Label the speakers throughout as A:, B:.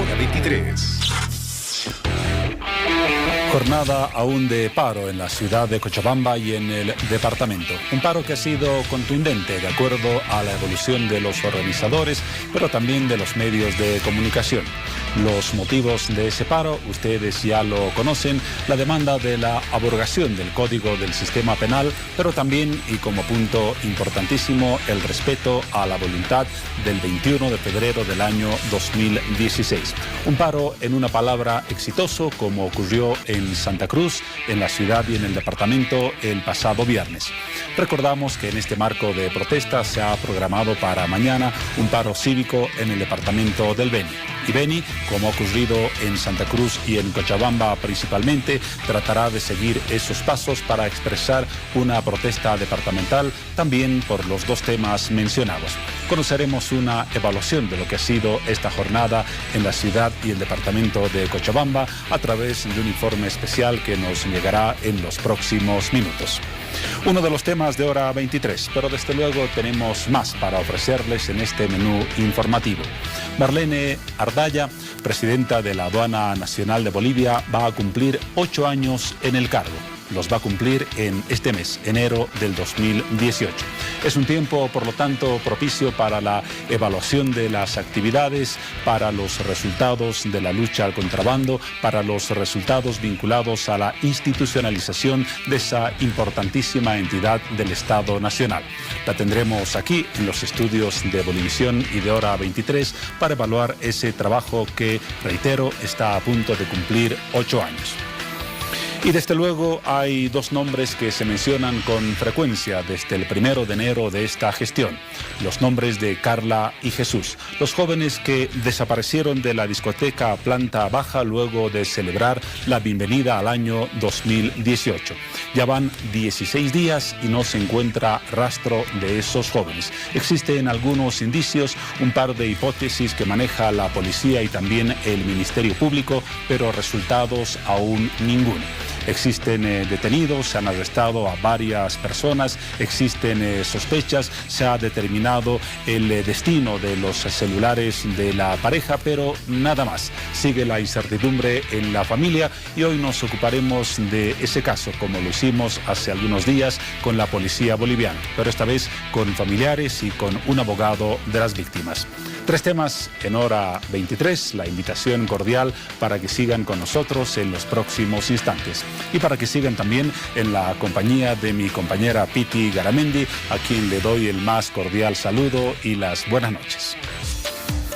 A: Hora 23.
B: Jornada aún de paro en la ciudad de Cochabamba y en el departamento. Un paro que ha sido contundente de acuerdo a la evolución de los organizadores, pero también de los medios de comunicación. Los motivos de ese paro, ustedes ya lo conocen, la demanda de la abrogación del Código del Sistema Penal, pero también, y como punto importantísimo, el respeto a la voluntad del 21 de febrero del año 2016. Un paro, en una palabra, exitoso, como ocurrió en Santa Cruz, en la ciudad y en el departamento el pasado viernes. Recordamos que en este marco de protesta se ha programado para mañana un paro cívico en el departamento del Beni. Y Beni, como ha ocurrido en Santa Cruz y en Cochabamba principalmente, tratará de seguir esos pasos para expresar una protesta departamental también por los dos temas mencionados. Conoceremos una evaluación de lo que ha sido esta jornada en la ciudad y el departamento de Cochabamba a través de un informe especial que nos llegará en los próximos minutos. Uno de los temas de Hora 23, pero desde luego tenemos más para ofrecerles en este menú informativo. Marlene Ardaya, presidenta de la Aduana Nacional de Bolivia, va a cumplir 8 años en el cargo. Los va a cumplir en este mes, enero del 2018. Es un tiempo, por lo tanto, propicio para la evaluación de las actividades, para los resultados de la lucha al contrabando, para los resultados vinculados a la institucionalización de esa importantísima entidad del Estado Nacional. La tendremos aquí en los estudios de Bolivisión y de Hora 23 para evaluar ese trabajo que, reitero, está a punto de cumplir 8 años. Y desde luego hay dos nombres que se mencionan con frecuencia desde el 1 de enero de esta gestión. Los nombres de Carla y Jesús, los jóvenes que desaparecieron de la discoteca Planta Baja luego de celebrar la bienvenida al año 2018. Ya van 16 días y no se encuentra rastro de esos jóvenes. Existen algunos indicios, un par de hipótesis que maneja la policía y también el Ministerio Público, pero resultados aún ninguno. Existen detenidos, se han arrestado a varias personas, existen sospechas, se ha determinado el destino de los celulares de la pareja, pero nada más. Sigue la incertidumbre en la familia y hoy nos ocuparemos de ese caso, como lo hicimos hace algunos días con la policía boliviana, pero esta vez con familiares y con un abogado de las víctimas. 3 temas en Hora 23, la invitación cordial para que sigan con nosotros en los próximos instantes y para que sigan también en la compañía de mi compañera Piti Garamendi, a quien le doy el más cordial saludo y las buenas noches.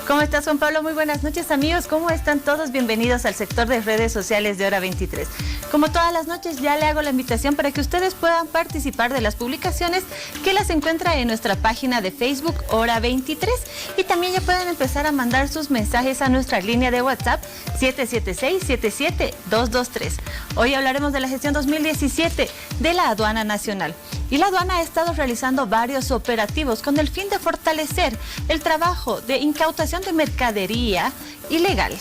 C: ¿Cómo estás, Juan Pablo? Muy buenas noches, amigos. ¿Cómo están todos? Bienvenidos al sector de redes sociales de Hora 23. Como todas las noches, ya le hago la invitación para que ustedes puedan participar de las publicaciones que las encuentra en nuestra página de Facebook Hora 23 y también ya pueden empezar a mandar sus mensajes a nuestra línea de WhatsApp 776-77223. Hoy hablaremos de la gestión 2017 de la Aduana Nacional. Y la aduana ha estado realizando varios operativos con el fin de fortalecer el trabajo de incautación de mercadería ilegal.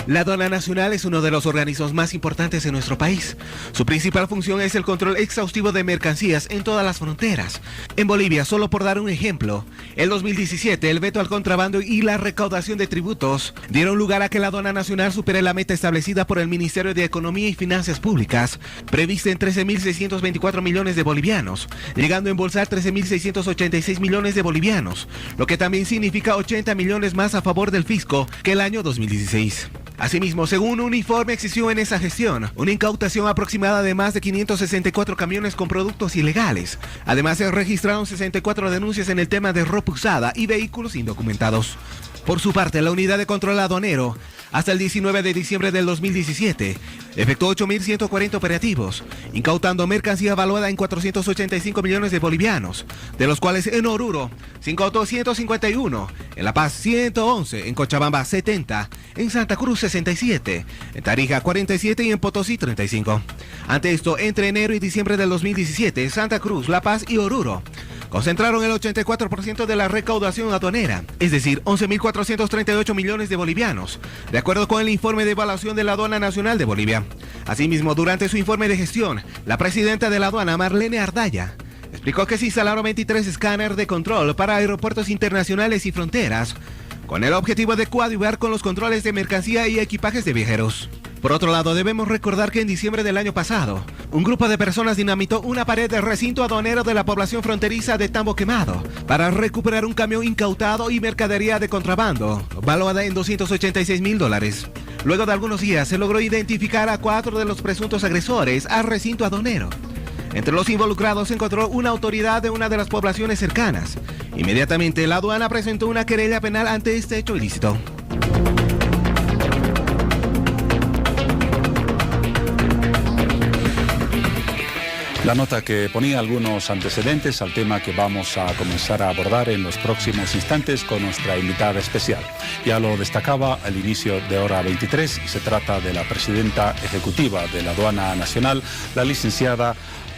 D: La Aduana Nacional es uno de los organismos más importantes en nuestro país. Su principal función es el control exhaustivo de mercancías en todas las fronteras. En Bolivia, solo por dar un ejemplo, en 2017 el veto al contrabando y la recaudación de tributos dieron lugar a que la Aduana Nacional supere la meta establecida por el Ministerio de Economía y Finanzas Públicas, prevista en 13.624 millones de bolivianos, llegando a embolsar 13.686 millones de bolivianos, lo que también significa 80 millones más a favor del fisco que el año 2016. Asimismo, según un informe, existió en esa gestión una incautación aproximada de más de 564 camiones con productos ilegales. Además, se registraron 64 denuncias en el tema de ropa usada y vehículos indocumentados. Por su parte, la Unidad de Control Aduanero, hasta el 19 de diciembre del 2017, efectuó 8.140 operativos, incautando mercancía valuada en 485 millones de bolivianos, de los cuales en Oruro se incautó 151, en La Paz 111, en Cochabamba 70, en Santa Cruz 67, en Tarija 47 y en Potosí 35. Ante esto, entre enero y diciembre del 2017, Santa Cruz, La Paz y Oruro concentraron el 84% de la recaudación aduanera, es decir, 11.438 millones de bolivianos, de acuerdo con el informe de evaluación de la Aduana Nacional de Bolivia. Asimismo, durante su informe de gestión, la presidenta de la aduana, Marlene Ardaya, explicó que se instalaron 23 escáneres de control para aeropuertos internacionales y fronteras, con el objetivo de coadyuvar con los controles de mercancía y equipajes de viajeros. Por otro lado, debemos recordar que en diciembre del año pasado, un grupo de personas dinamitó una pared del recinto aduanero de la población fronteriza de Tambo Quemado para recuperar un camión incautado y mercadería de contrabando, valuada en $286,000. Luego de algunos días, se logró identificar a 4 de los presuntos agresores al recinto aduanero. Entre los involucrados se encontró una autoridad de una de las poblaciones cercanas. Inmediatamente, la aduana presentó una querella penal ante este hecho ilícito.
B: La nota que ponía algunos antecedentes al tema que vamos a comenzar a abordar en los próximos instantes con nuestra invitada especial. Ya lo destacaba al inicio de Hora 23, se trata de la presidenta ejecutiva de la Aduana Nacional, la licenciada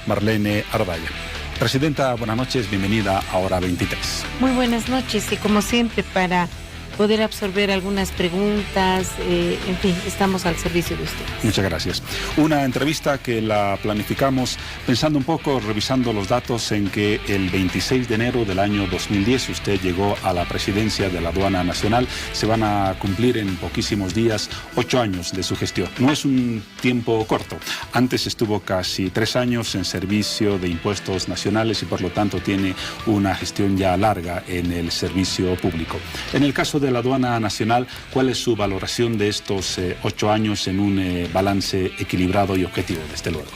B: Marlene Ardaya. Presidenta, buenas noches, bienvenida a Hora 23.
A: Muy buenas noches y como siempre para poder absorber algunas preguntas, en fin, estamos al servicio de ustedes.
B: Muchas gracias. Una entrevista que la planificamos pensando un poco, revisando los datos en que el 26 de enero del año 2010 usted llegó a la presidencia de la Aduana Nacional. Se van a cumplir en poquísimos días 8 años de su gestión. No es un tiempo corto. Antes estuvo casi 3 años en servicio de impuestos nacionales y por lo tanto tiene una gestión ya larga en el servicio público. En el caso de la Aduana Nacional, ¿cuál es su valoración de estos 8 años en un balance equilibrado y objetivo, desde luego?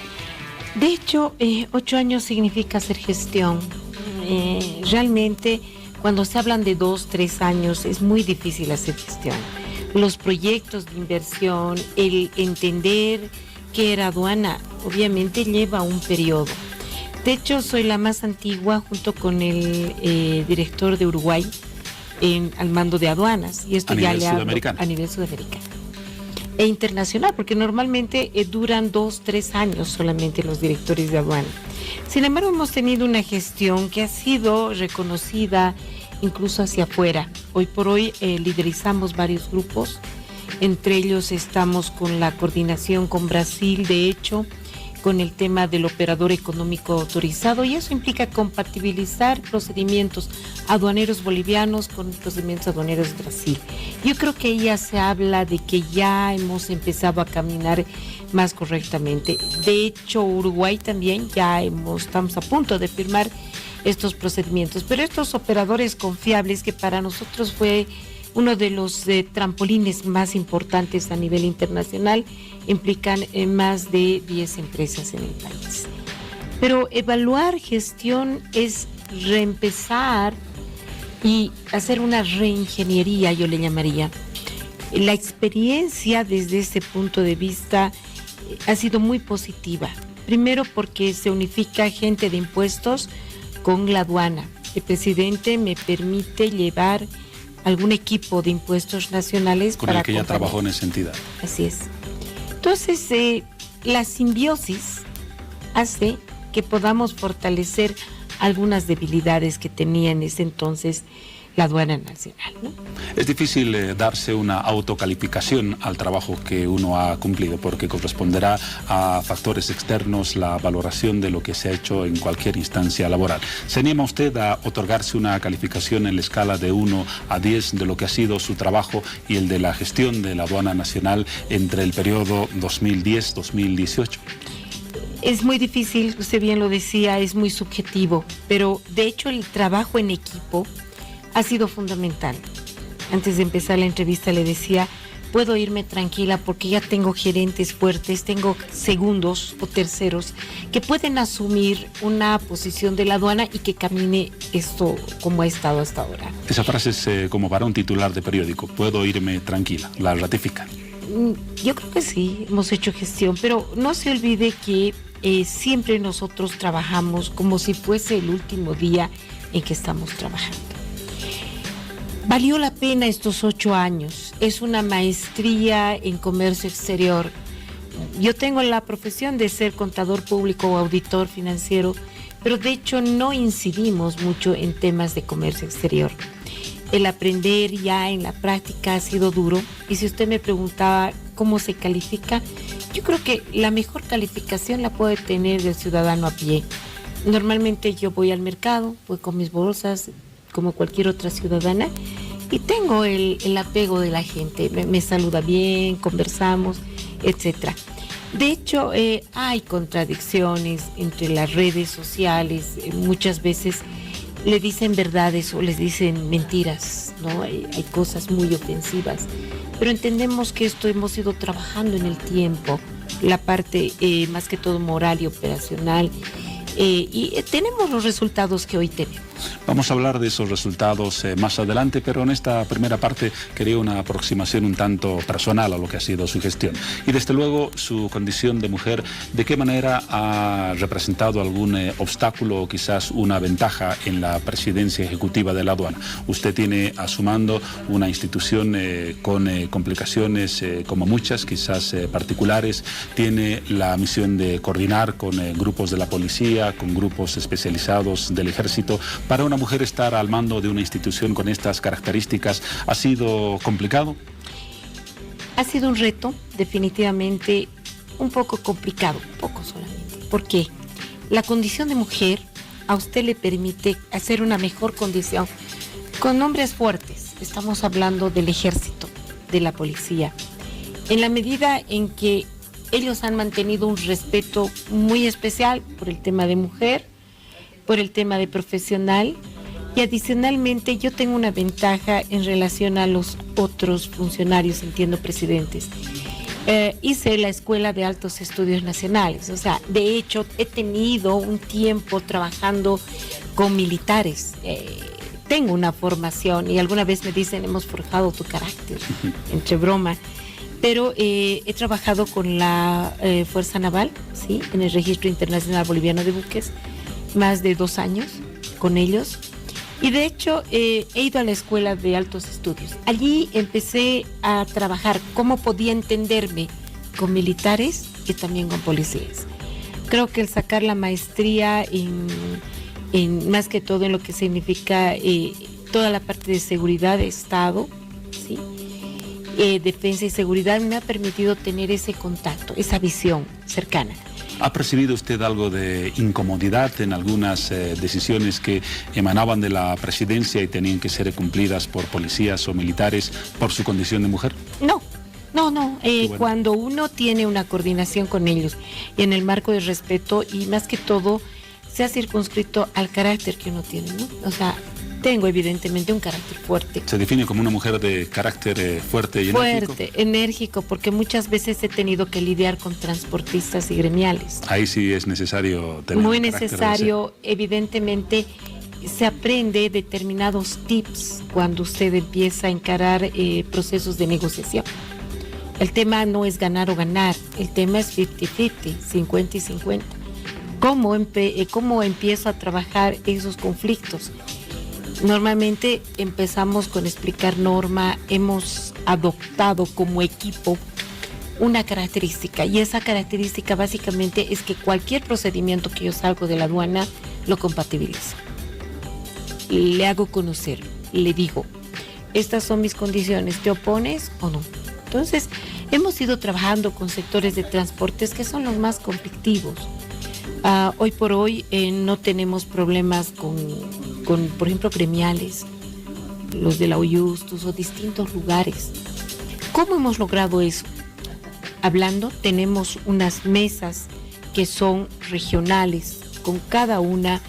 A: De hecho, 8 años significa hacer gestión. Realmente, cuando se hablan de 2, 3 años, es muy difícil hacer gestión. Los proyectos de inversión, el entender qué era aduana, obviamente lleva un periodo. De hecho, soy la más antigua junto con el director de Uruguay, al mando de aduanas, y esto ya le hablo a nivel sudamericano e internacional, porque normalmente duran 2, 3 años solamente los directores de aduana. Sin embargo, hemos tenido una gestión que ha sido reconocida incluso hacia afuera. Hoy por hoy liderizamos varios grupos, entre ellos estamos con la coordinación con Brasil, de hecho, con el tema del operador económico autorizado, y eso implica compatibilizar procedimientos aduaneros bolivianos con procedimientos aduaneros de Brasil. Yo creo que ya se habla de que ya hemos empezado a caminar más correctamente. De hecho, Uruguay también estamos a punto de firmar estos procedimientos, pero estos operadores confiables, que para nosotros fue uno de los trampolines más importantes a nivel internacional, implican más de 10 empresas en el país. Pero evaluar gestión es reempezar y hacer una reingeniería, yo le llamaría. La experiencia desde ese punto de vista ha sido muy positiva. Primero porque se unifica gente de impuestos con la aduana. El presidente me permite llevar algún equipo de impuestos nacionales
B: con el que ya trabajó en esa entidad.
A: Así es. Entonces, la simbiosis hace que podamos fortalecer algunas debilidades que tenía en ese entonces la aduana nacional, ¿no?
B: Es difícil darse una autocalificación al trabajo que uno ha cumplido, porque corresponderá a factores externos la valoración de lo que se ha hecho en cualquier instancia laboral. ¿Se anima usted a otorgarse una calificación en la escala de 1 a 10 de lo que ha sido su trabajo y el de la gestión de la aduana nacional entre el periodo 2010-2018?
A: Es muy difícil, usted bien lo decía, es muy subjetivo, pero de hecho el trabajo en equipo ha sido fundamental. Antes de empezar la entrevista le decía, puedo irme tranquila porque ya tengo gerentes fuertes, tengo segundos o terceros que pueden asumir una posición de la aduana y que camine esto como ha estado hasta ahora.
B: Esa frase es como para un titular de periódico, puedo irme tranquila, ¿la ratifica?
A: Yo creo que sí, hemos hecho gestión, pero no se olvide que siempre nosotros trabajamos como si fuese el último día en que estamos trabajando. Valió la pena estos 8 años. Es una maestría en comercio exterior. Yo tengo la profesión de ser contador público o auditor financiero, pero de hecho no incidimos mucho en temas de comercio exterior. El aprender ya en la práctica ha sido duro, y si usted me preguntaba cómo se califica, yo creo que la mejor calificación la puede tener el ciudadano a pie. Normalmente yo voy al mercado, voy con mis bolsas como cualquier otra ciudadana, y tengo el apego de la gente, me saluda bien, conversamos, etcétera. De hecho, hay contradicciones entre las redes sociales, muchas veces le dicen verdades o les dicen mentiras, ¿no? Hay cosas muy ofensivas, pero entendemos que esto hemos ido trabajando en el tiempo, la parte más que todo moral y operacional, y tenemos los resultados que hoy tenemos.
B: Vamos a hablar de esos resultados más adelante, pero en esta primera parte quería una aproximación un tanto personal a lo que ha sido su gestión. Y desde luego su condición de mujer, ¿de qué manera ha representado algún obstáculo o quizás una ventaja en la presidencia ejecutiva de la aduana? Usted tiene a su mando una institución con complicaciones como muchas, quizás particulares. Tiene la misión de coordinar con grupos de la policía, con grupos especializados del ejército. Para una mujer estar al mando de una institución con estas características, ¿ha sido complicado?
A: Ha sido un reto, definitivamente un poco complicado, poco solamente. ¿Por qué? La condición de mujer a usted le permite hacer una mejor condición con hombres fuertes. Estamos hablando del ejército, de la policía. En la medida en que ellos han mantenido un respeto muy especial por el tema de mujer, por el tema de profesional, y adicionalmente yo tengo una ventaja en relación a los otros funcionarios, entiendo, presidentes. Hice la Escuela de Altos Estudios Nacionales, o sea, de hecho he tenido un tiempo trabajando con militares. Tengo una formación y alguna vez me dicen, hemos forjado tu carácter, entre broma. Pero he trabajado con la Fuerza Naval, ¿sí?, en el Registro Internacional Boliviano de Buques, más de 2 años con ellos, y de hecho he ido a la Escuela de Altos Estudios. Allí empecé a trabajar cómo podía entenderme con militares y también con policías. Creo que el sacar la maestría en más que todo en lo que significa toda la parte de seguridad de Estado, ¿sí?, defensa y seguridad, me ha permitido tener ese contacto, esa visión cercana.
B: ¿Ha percibido usted algo de incomodidad en algunas decisiones que emanaban de la presidencia y tenían que ser cumplidas por policías o militares por su condición de mujer?
A: No.
B: Bueno.
A: Cuando uno tiene una coordinación con ellos y en el marco de respeto, y más que todo se ha circunscrito al carácter que uno tiene, ¿no? O sea, tengo evidentemente un carácter fuerte.
B: ¿Se define como una mujer de carácter fuerte y enérgico?
A: Fuerte, enérgico, porque muchas veces he tenido que lidiar con transportistas y gremiales.
B: Ahí sí es necesario tener
A: muy
B: un carácter
A: necesario, evidentemente se aprende determinados tips cuando usted empieza a encarar procesos de negociación. El tema no es ganar o ganar, el tema es 50-50, 50 y 50. ¿Cómo empiezo a trabajar esos conflictos? Normalmente empezamos con explicar norma, hemos adoptado como equipo una característica, y esa característica básicamente es que cualquier procedimiento que yo salgo de la aduana lo compatibilizo. Le hago conocer, le digo, estas son mis condiciones, ¿te opones o no? Entonces, hemos ido trabajando con sectores de transportes que son los más conflictivos. Hoy por hoy no tenemos problemas con, por ejemplo, gremiales, los de la Oyustus o distintos lugares. ¿Cómo hemos logrado eso? Hablando, tenemos unas mesas que son regionales con cada una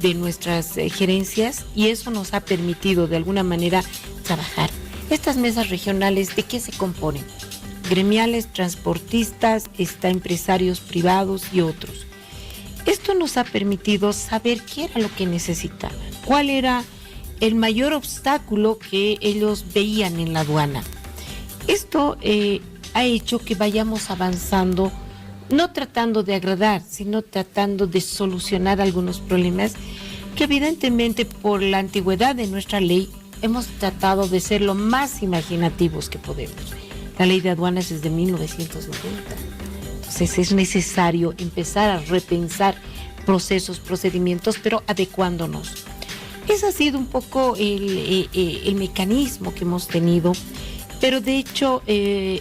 A: de nuestras gerencias, y eso nos ha permitido de alguna manera trabajar. Estas mesas regionales, ¿de qué se componen? Gremiales, transportistas, empresarios privados y otros. Esto nos ha permitido saber qué era lo que necesitaban, cuál era el mayor obstáculo que ellos veían en la aduana. Esto ha hecho que vayamos avanzando, no tratando de agradar, sino tratando de solucionar algunos problemas que evidentemente por la antigüedad de nuestra ley hemos tratado de ser lo más imaginativos que podemos. La ley de aduanas es de 1990. Entonces es necesario empezar a repensar procesos, procedimientos, pero adecuándonos. Ese ha sido un poco el mecanismo que hemos tenido, pero de hecho el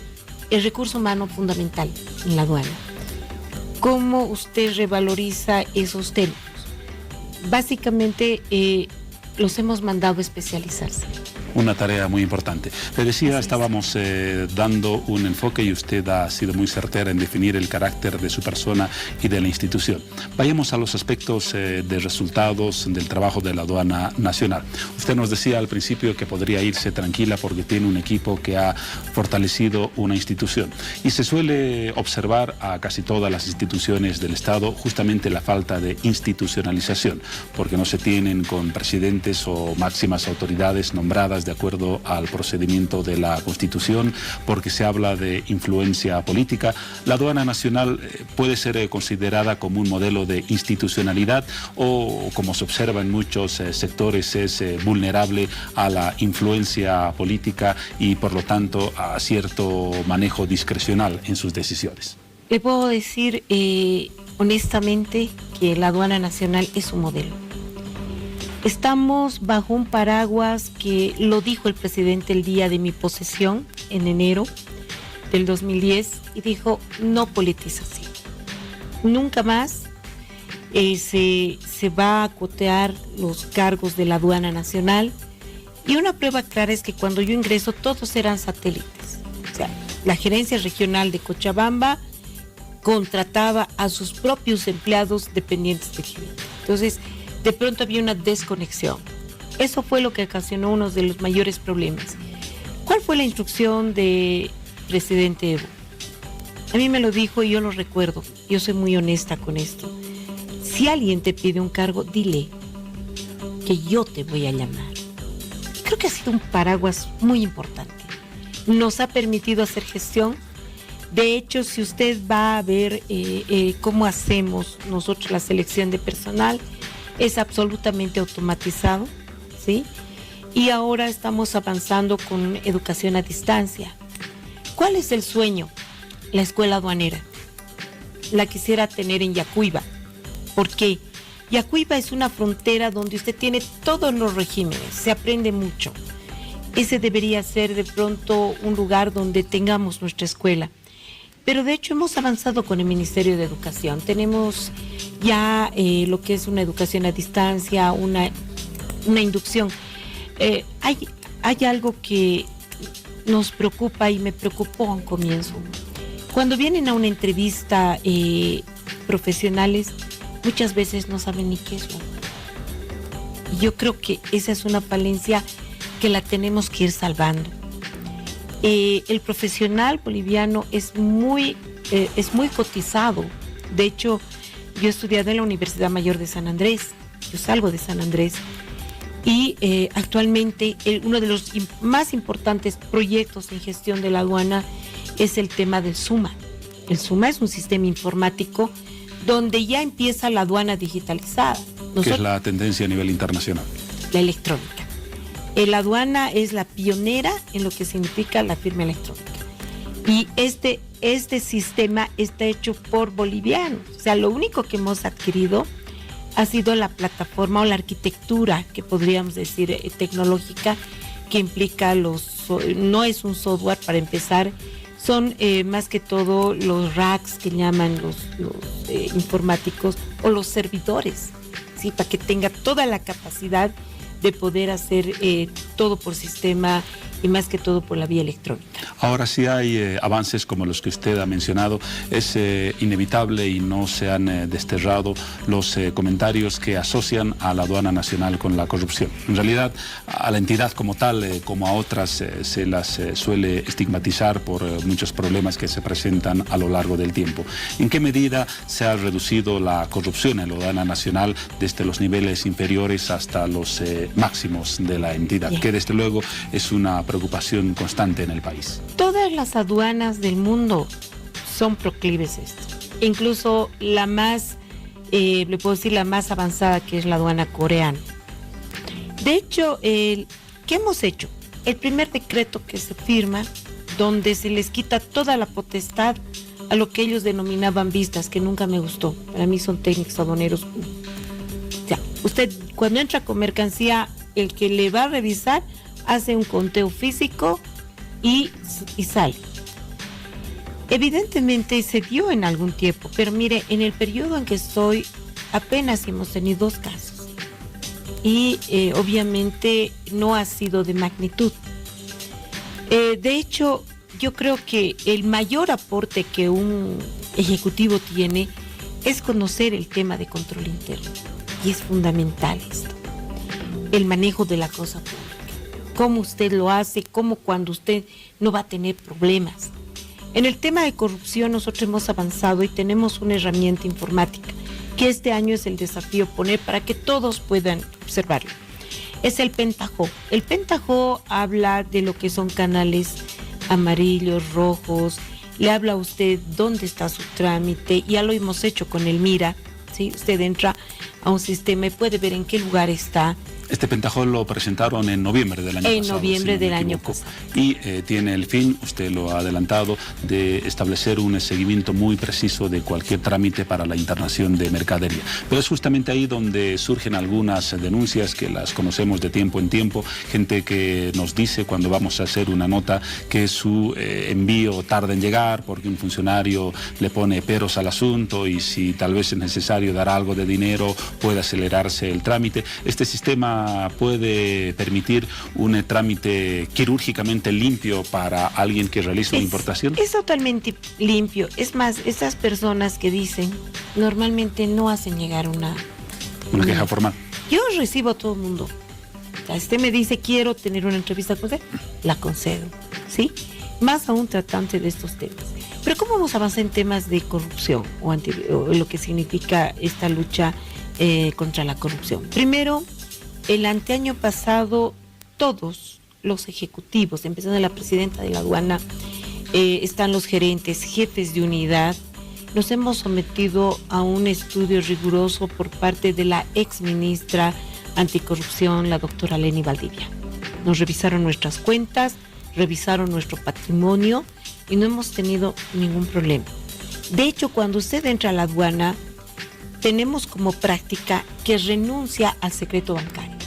A: recurso humano fundamental en la aduana. ¿Cómo usted revaloriza esos términos? Básicamente los hemos mandado a especializarse.
B: Una tarea muy importante. Le decía, estábamos dando un enfoque y usted ha sido muy certera en definir el carácter de su persona y de la institución. Vayamos a los aspectos de resultados del trabajo de la aduana nacional. Usted nos decía al principio que podría irse tranquila porque tiene un equipo que ha fortalecido una institución. Y se suele observar a casi todas las instituciones del Estado justamente la falta de institucionalización, porque no se tienen con presidentes o máximas autoridades nombradas de acuerdo al procedimiento de la Constitución, porque se habla de influencia política. La aduana nacional puede ser considerada como un modelo de institucionalidad o, como se observa en muchos sectores, es vulnerable a la influencia política y por lo tanto a cierto manejo discrecional en sus decisiones.
A: Le puedo decir honestamente que la aduana nacional es un modelo. Estamos bajo un paraguas que lo dijo el presidente el día de mi posesión, en enero del 2010, y dijo, no politización. Nunca más se va a acotear los cargos de la aduana nacional. Y una prueba clara es que cuando yo ingreso todos eran satélites. O sea, la gerencia regional de Cochabamba contrataba a sus propios empleados dependientes del gerente. Entonces, de pronto había una desconexión. Eso fue lo que ocasionó uno de los mayores problemas. ¿Cuál fue la instrucción del presidente Evo? A mí me lo dijo y yo lo recuerdo. Yo soy muy honesta con esto. Si alguien te pide un cargo, dile que yo te voy a llamar. Creo que ha sido un paraguas muy importante. Nos ha permitido hacer gestión. De hecho, si usted va a ver cómo hacemos nosotros la selección de personal, es absolutamente automatizado, ¿sí? Y ahora estamos avanzando con educación a distancia. ¿Cuál es el sueño? La escuela aduanera. La quisiera tener en Yacuiba. ¿Por qué? Yacuiba es una frontera donde usted tiene todos los regímenes, se aprende mucho. Ese debería ser de pronto un lugar donde tengamos nuestra escuela. Pero de hecho hemos avanzado con el Ministerio de Educación. Tenemos ya lo que es una educación a distancia, una inducción. Hay algo que nos preocupa y me preocupó a un comienzo. Cuando vienen a una entrevista profesionales, muchas veces no saben ni qué es. Y yo creo que esa es una falencia que la tenemos que ir salvando. El profesional boliviano es muy cotizado. De hecho, yo he estudiado en la Universidad Mayor de San Andrés. Yo salgo de San Andrés. Y actualmente uno de los más importantes proyectos en gestión de la aduana es el tema del SUMA. El SUMA es un sistema informático donde ya empieza la aduana digitalizada.
B: ¿Qué es la tendencia a nivel internacional?
A: La electrónica. La aduana es la pionera en lo que significa la firma electrónica. Y este sistema está hecho por bolivianos. O sea, lo único que hemos adquirido ha sido la plataforma o la arquitectura, que podríamos decir tecnológica, que implica no es un software para empezar, son más que todo los racks que llaman los informáticos o los servidores, ¿sí? Para que tenga toda la capacidad de poder hacer todo por sistema y más que todo por la vía electrónica.
B: Ahora sí hay avances como los que usted ha mencionado. Es inevitable y no se han desterrado los comentarios que asocian a la aduana nacional con la corrupción. En realidad, a la entidad como tal, como a otras, se las suele estigmatizar por muchos problemas que se presentan a lo largo del tiempo. ¿En qué medida se ha reducido la corrupción en la aduana nacional desde los niveles inferiores hasta los máximos de la entidad? Bien. Que desde luego es una preocupación constante en el país.
A: Todas las aduanas del mundo son proclives a esto. Incluso la más, le puedo decir la más avanzada, que es la aduana coreana. De hecho, ¿qué hemos hecho? El primer decreto que se firma, donde se les quita toda la potestad a lo que ellos denominaban vistas, que nunca me gustó. Para mí son técnicos aduaneros. O sea, usted cuando entra con mercancía, el que le va a revisar hace un conteo físico y sale. Evidentemente se dio en algún tiempo, pero mire, en el periodo en que estoy apenas hemos tenido 2 casos y obviamente no ha sido de magnitud. De hecho, yo creo que el mayor aporte que un ejecutivo tiene es conocer el tema de control interno, y es fundamental esto, el manejo de la cosa pública, cómo usted lo hace, cómo cuando usted no va a tener problemas. En el tema de corrupción nosotros hemos avanzado y tenemos una herramienta informática que este año es el desafío poner para que todos puedan observarlo. Es el Pentaho. El Pentaho habla de lo que son canales amarillos, rojos, le habla a usted dónde está su trámite, ya lo hemos hecho con el Mira, ¿sí? Usted entra a un sistema y puede ver en qué lugar está.
B: Este Pentaho lo presentaron en noviembre del año pasado.
A: En noviembre del año pasado.
B: Y tiene el fin, usted lo ha adelantado, de establecer un seguimiento muy preciso de cualquier trámite para la internación de mercadería. Pero es justamente ahí donde surgen algunas denuncias que las conocemos de tiempo en tiempo. Gente que nos dice cuando vamos a hacer una nota que su envío tarda en llegar porque un funcionario le pone peros al asunto y si tal vez es necesario dar algo de dinero puede acelerarse el trámite. Este sistema puede permitir un trámite quirúrgicamente limpio para alguien que realiza una importación.
A: Es totalmente limpio. Es más, estas personas que dicen normalmente no hacen llegar una
B: queja formal.
A: Yo recibo a todo el mundo. O sea, usted me dice quiero tener una entrevista con usted, la concedo, ¿sí? Más aún tratante de estos temas. Pero ¿cómo vamos a avanzar en temas de corrupción o lo que significa esta lucha contra la corrupción? Primero, el anteaño pasado, todos los ejecutivos, empezando de la presidenta de la aduana, están los gerentes, jefes de unidad, nos hemos sometido a un estudio riguroso por parte de la exministra anticorrupción, la doctora Leni Valdivia. Nos revisaron nuestras cuentas, revisaron nuestro patrimonio y no hemos tenido ningún problema. De hecho, cuando usted entra a la aduana, tenemos como práctica que renuncia al secreto bancario.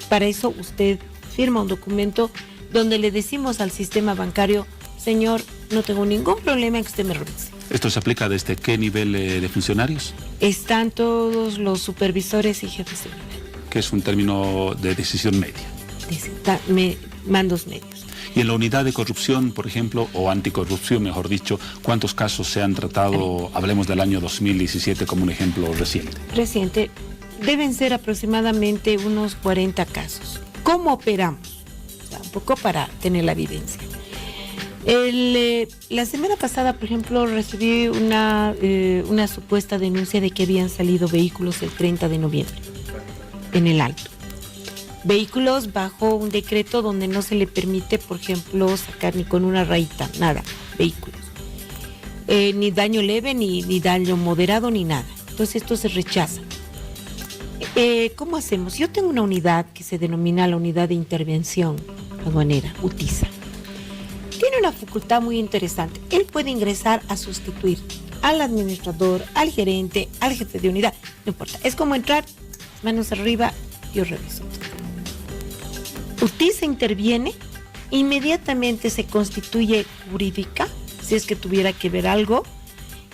A: Para eso usted firma un documento donde le decimos al sistema bancario, señor, no tengo ningún problema en que usted me revise.
B: ¿Esto se aplica desde qué nivel de funcionarios?
A: Están todos los supervisores y jefes de unidad.
B: Que es un término de decisión media.
A: Mandos medios.
B: Y en la unidad de corrupción, por ejemplo, o anticorrupción, mejor dicho, ¿cuántos casos se han tratado? Hablemos del año 2017 como un ejemplo reciente.
A: Reciente, deben ser aproximadamente unos 40 casos. ¿Cómo operamos? O sea, un poco para tener la evidencia. La semana pasada, por ejemplo, recibí una supuesta denuncia de que habían salido vehículos el 30 de noviembre en el Alto. Vehículos bajo un decreto donde no se le permite, por ejemplo, sacar ni con una rayita, nada, vehículos. Ni daño leve, ni daño moderado, ni nada. Entonces esto se rechaza. ¿Cómo hacemos? Yo tengo una unidad que se denomina la Unidad de Intervención Aduanera, UTISA. Tiene una facultad muy interesante. Él puede ingresar a sustituir al administrador, al gerente, al jefe de unidad. No importa. Es como entrar, manos arriba, yo reviso. UTISA interviene, inmediatamente se constituye jurídica, si es que tuviera que ver algo,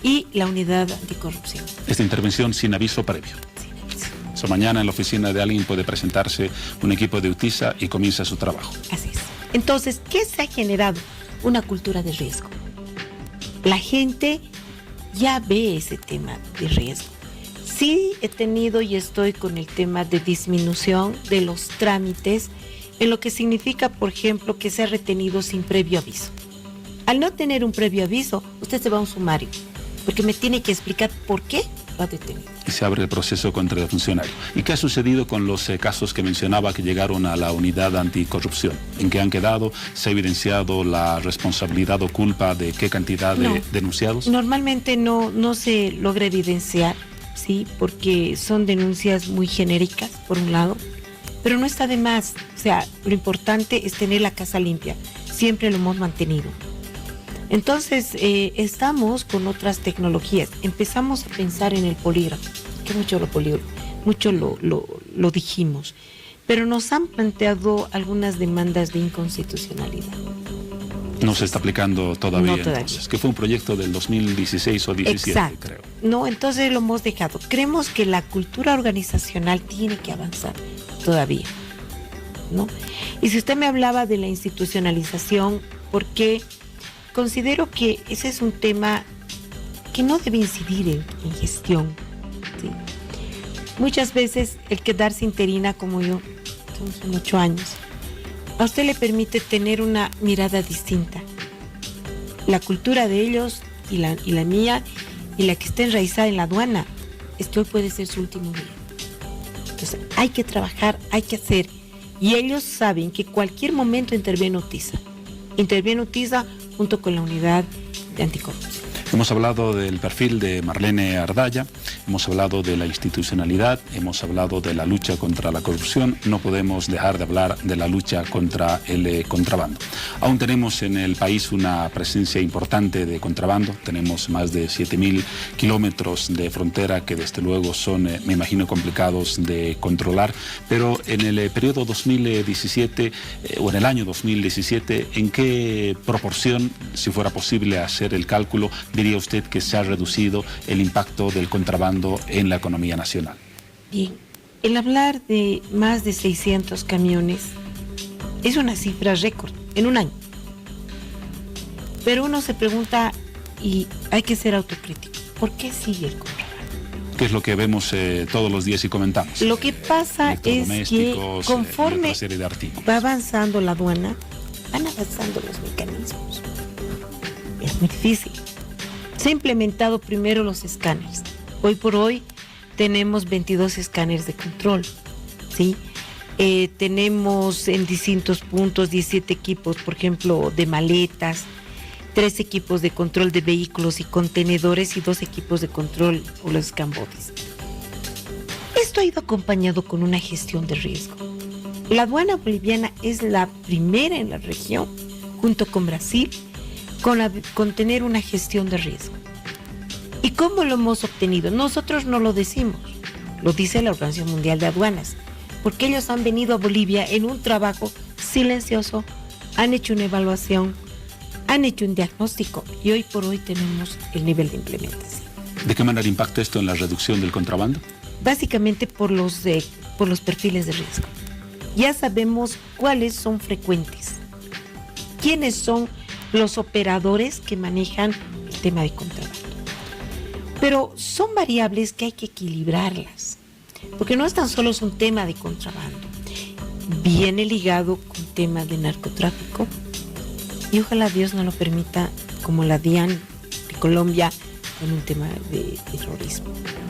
A: y la unidad anticorrupción.
B: Esta intervención sin aviso previo.
A: Sin aviso.
B: So, mañana en la oficina de alguien puede presentarse un equipo de UTISA y comienza su trabajo.
A: Así es. Entonces, ¿qué se ha generado? Una cultura de riesgo. La gente ya ve ese tema de riesgo. Sí he tenido y estoy con el tema de disminución de los trámites, en lo que significa, por ejemplo, que se ha retenido sin previo aviso. Al no tener un previo aviso, usted se va a un sumario, porque me tiene que explicar por qué lo ha detenido.
B: Y se abre el proceso contra el funcionario. ¿Y qué ha sucedido con los casos que mencionaba que llegaron a la unidad anticorrupción? ¿En qué han quedado? ¿Se ha evidenciado la responsabilidad o culpa de qué cantidad de denunciados?
A: Normalmente no se logra evidenciar, sí, porque son denuncias muy genéricas, por un lado, pero no está de más. O sea, lo importante es tener la casa limpia. Siempre lo hemos mantenido. Entonces, estamos con otras tecnologías. Empezamos a pensar en el polígrafo, que mucho lo dijimos, pero nos han planteado algunas demandas de inconstitucionalidad.
B: No se está aplicando todavía,
A: No todavía.
B: Entonces, que fue un proyecto del 2016 o 17,
A: Exacto.
B: creo.
A: No, entonces lo hemos dejado. Creemos que la cultura organizacional tiene que avanzar todavía, ¿no? Y si usted me hablaba de la institucionalización, porque considero que ese es un tema que no debe incidir en gestión, ¿sí? Muchas veces el quedarse interina como yo, son 8 años, a usted le permite tener una mirada distinta. La cultura de ellos y la mía y la que está enraizada en la aduana, esto hoy puede ser su último día. Entonces hay que trabajar, hay que hacer. Y ellos saben que cualquier momento interviene UTISA. Interviene UTISA junto con la unidad de anticorrupción.
B: Hemos hablado del perfil de Marlene Ardaya, hemos hablado de la institucionalidad, hemos hablado de la lucha contra la corrupción. No podemos dejar de hablar de la lucha contra el contrabando. Aún tenemos en el país una presencia importante de contrabando. Tenemos más de 7.000 kilómetros de frontera que desde luego son, me imagino, complicados de controlar. Pero en el periodo 2017 o en el año 2017, ¿en qué proporción, si fuera posible hacer el cálculo, diría usted que se ha reducido el impacto del contrabando en la economía nacional?
A: Bien, el hablar de más de 600 camiones es una cifra récord en un año. Pero uno se pregunta, y hay que ser autocrítico, ¿por qué sigue el contrabando?
B: ¿Qué es lo que vemos todos los días y comentamos?
A: Lo que pasa es que conforme
B: otra serie de artículos.
A: va avanzando la aduana, van avanzando los mecanismos. Es muy difícil. Se han implementado primero los escáneres. Hoy por hoy tenemos 22 escáneres de control, ¿sí? Tenemos en distintos puntos 17 equipos, por ejemplo, de maletas, 3 equipos de control de vehículos y contenedores y 2 equipos de control por los escambotes. Esto ha ido acompañado con una gestión de riesgo. La aduana boliviana es la primera en la región, junto con Brasil, con tener una gestión de riesgo. ¿Y cómo lo hemos obtenido? Nosotros no lo decimos, lo dice la Organización Mundial de Aduanas, porque ellos han venido a Bolivia en un trabajo silencioso, han hecho una evaluación, han hecho un diagnóstico y hoy por hoy tenemos el nivel de implementación.
B: ¿De qué manera impacta esto en la reducción del contrabando?
A: Básicamente por los perfiles de riesgo. Ya sabemos cuáles son frecuentes, quiénes son los operadores que manejan el tema de contrabando. Pero son variables que hay que equilibrarlas, porque no es tan solo un tema de contrabando, viene ligado con temas de narcotráfico y ojalá Dios no lo permita, como la DIAN de Colombia, con un tema de terrorismo,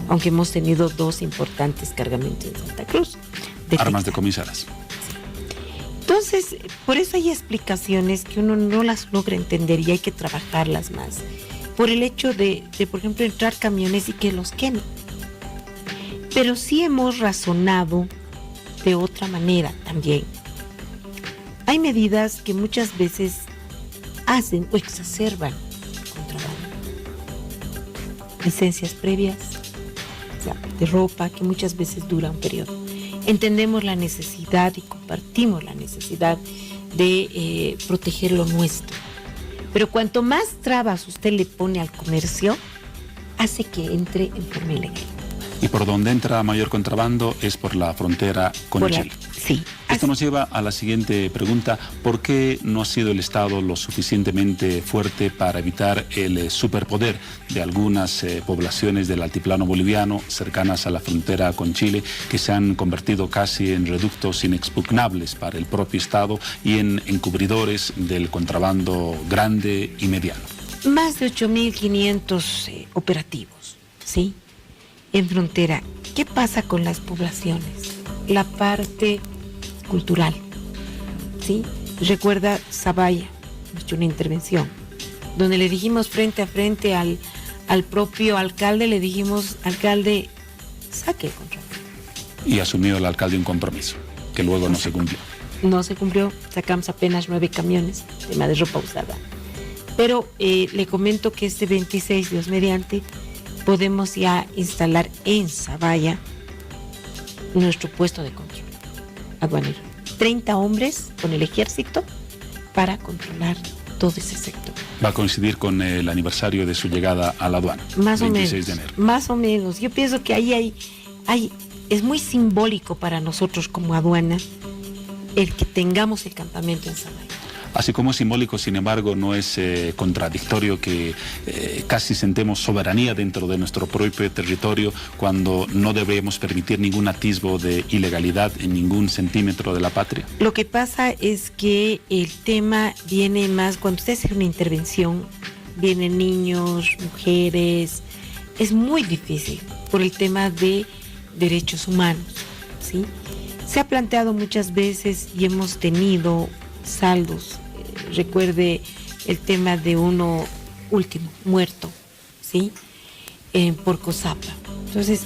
A: aunque hemos tenido 2 importantes cargamentos en Santa Cruz.
B: Armas decomisadas.
A: Entonces, por eso hay explicaciones que uno no las logra entender y hay que trabajarlas más. Por el hecho de, por ejemplo, entrar camiones y que los quemen. Pero sí hemos razonado de otra manera también. Hay medidas que muchas veces hacen o exacerban el contrabando. Licencias previas, o sea, de ropa, que muchas veces dura un periodo. Entendemos la necesidad y compartimos la necesidad de proteger lo nuestro. Pero cuanto más trabas usted le pone al comercio, hace que entre en forma ilegal.
B: Y por donde entra mayor contrabando es por la frontera con Chile.
A: Sí.
B: Esto nos lleva a la siguiente pregunta. ¿Por qué no ha sido el Estado lo suficientemente fuerte para evitar el superpoder de algunas poblaciones del altiplano boliviano cercanas a la frontera con Chile, que se han convertido casi en reductos inexpugnables para el propio Estado y en encubridores del contrabando grande y mediano?
A: Más de 8.500 operativos, ¿sí? En frontera. ¿Qué pasa con las poblaciones? La parte cultural, ¿sí? Recuerda Zavalla, hemos hecho una intervención, donde le dijimos frente a frente al propio alcalde, le dijimos, alcalde, saque el contrato.
B: Y asumió el alcalde un compromiso, que luego no se cumplió.
A: No se cumplió, sacamos apenas 9 camiones, tema de ropa usada. Pero le comento que este 26, Dios mediante, podemos ya instalar en Zaballa nuestro puesto de control aduanero. 30 hombres con el ejército para controlar todo ese sector.
B: Va a coincidir con el aniversario de su llegada a la aduana.
A: Más
B: 26
A: o menos.
B: de enero.
A: Más o menos. Yo pienso que ahí es muy simbólico para nosotros como aduana el que tengamos el campamento en Zaballa.
B: Así como es simbólico, sin embargo, no es contradictorio que casi sentemos soberanía dentro de nuestro propio territorio cuando no deberíamos permitir ningún atisbo de ilegalidad en ningún centímetro de la patria.
A: Lo que pasa es que el tema viene más, cuando usted hace una intervención, vienen niños, mujeres, es muy difícil por el tema de derechos humanos, ¿sí? Se ha planteado muchas veces y hemos tenido saldos. Recuerde el tema de uno último, muerto, ¿sí? Por COSAPA. Entonces,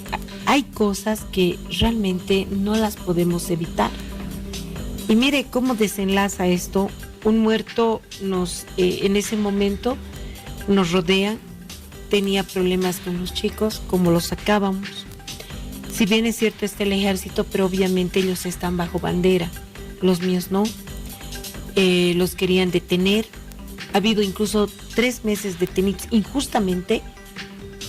A: hay cosas que realmente no las podemos evitar. Y mire cómo desenlaza esto. Un muerto en ese momento nos rodea, tenía problemas con los chicos, como los sacábamos. Si bien es cierto está el ejército, pero obviamente ellos están bajo bandera, los míos no. Los querían detener. Ha habido incluso 3 meses detenidos injustamente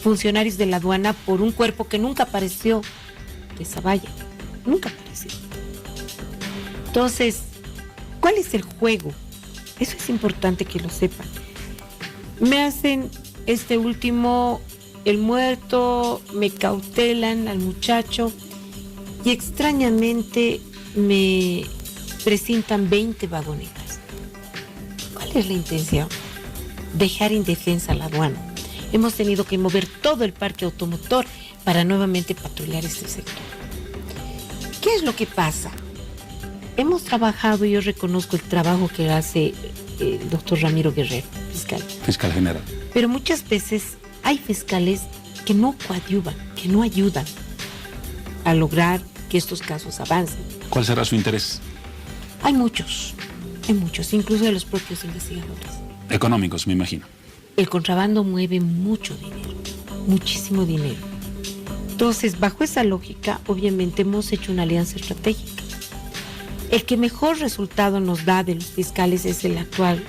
A: funcionarios de la aduana por un cuerpo que nunca apareció de Zaballa, nunca apareció. Entonces, ¿cuál es el juego? Eso es importante que lo sepan. Me hacen este último, el muerto, me cautelan al muchacho y extrañamente me presentan 20 vagonetas. ¿Cuál es la intención? Dejar indefensa a la aduana. Hemos tenido que mover todo el parque automotor para nuevamente patrullar este sector. ¿Qué es lo que pasa? Hemos trabajado, yo reconozco el trabajo que hace el doctor Ramiro Guerrero, fiscal.
B: Fiscal general.
A: Pero muchas veces hay fiscales que no coadyuvan, que no ayudan a lograr que estos casos avancen.
B: ¿Cuál será su interés?
A: Hay muchos, incluso de los propios investigadores.
B: Económicos, me imagino.
A: El contrabando mueve mucho dinero, muchísimo dinero. Entonces, bajo esa lógica, obviamente hemos hecho una alianza estratégica. El que mejor resultado nos da de los fiscales es el actual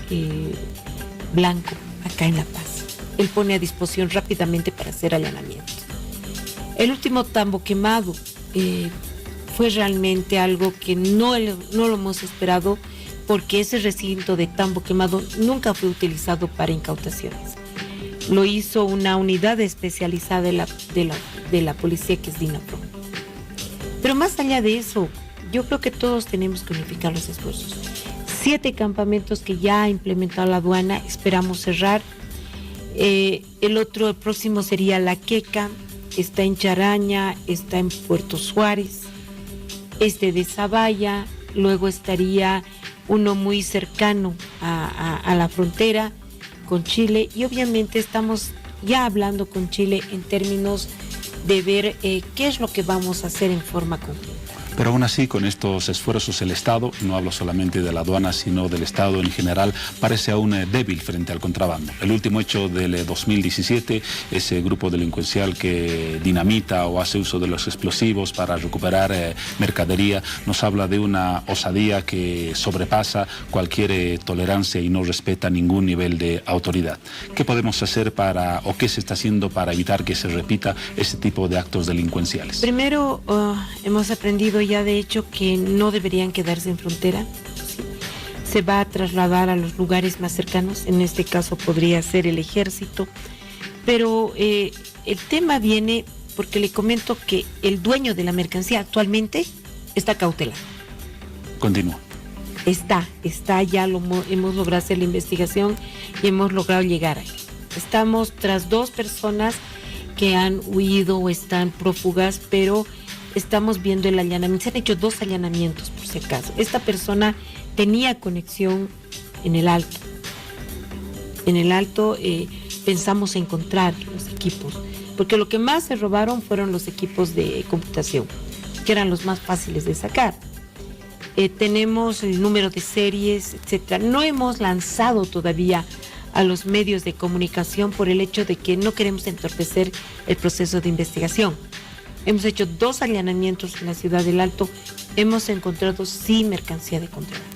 A: Blanco, acá en La Paz. Él pone a disposición rápidamente para hacer allanamientos. El último Tambo Quemado fue realmente algo que no lo hemos esperado, porque ese recinto de Tambo Quemado nunca fue utilizado para incautaciones. Lo hizo una unidad especializada de la policía, que es DINAPRO. Pero más allá de eso, yo creo que todos tenemos que unificar los esfuerzos. 7 campamentos que ya ha implementado la aduana, esperamos cerrar. El próximo sería La Queca, está en Charaña, está en Puerto Suárez, de Zaballa, luego estaría uno muy cercano a la frontera con Chile, y obviamente estamos ya hablando con Chile en términos de ver qué es lo que vamos a hacer en forma conjunta.
B: Pero aún así, con estos esfuerzos, el Estado, no hablo solamente de la aduana, sino del Estado en general, parece aún débil frente al contrabando. El último hecho del 2017, ese grupo delincuencial que dinamita o hace uso de los explosivos para recuperar mercadería, nos habla de una osadía que sobrepasa cualquier tolerancia y no respeta ningún nivel de autoridad. ¿Qué podemos hacer o qué se está haciendo para evitar que se repita ese tipo de actos delincuenciales?
A: Primero, hemos aprendido ya de hecho que no deberían quedarse en frontera. ¿Sí? Se va a trasladar a los lugares más cercanos, en este caso podría ser el ejército, pero el tema viene porque le comento que el dueño de la mercancía actualmente está cautelado.
B: Continúa.
A: Está ya hemos logrado hacer la investigación y hemos logrado llegar ahí. Estamos tras 2 personas que han huido o están prófugas, pero estamos viendo el allanamiento. Se han hecho 2 allanamientos, por si acaso. Esta persona tenía conexión en el Alto. En el Alto pensamos encontrar los equipos, porque lo que más se robaron fueron los equipos de computación, que eran los más fáciles de sacar. Tenemos el número de series, etcétera. No hemos lanzado todavía a los medios de comunicación por el hecho de que no queremos entorpecer el proceso de investigación. Hemos hecho 2 allanamientos en la ciudad del Alto, hemos encontrado sí mercancía de contrabando.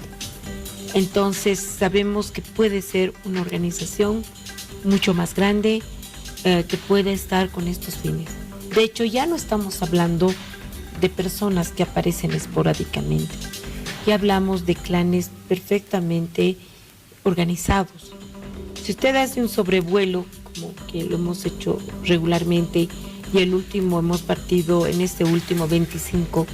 A: Entonces sabemos que puede ser una organización mucho más grande que puede estar con estos fines. De hecho, ya no estamos hablando de personas que aparecen esporádicamente, ya hablamos de clanes perfectamente organizados. Si usted hace un sobrevuelo, como que lo hemos hecho regularmente, y el último hemos partido en este último 25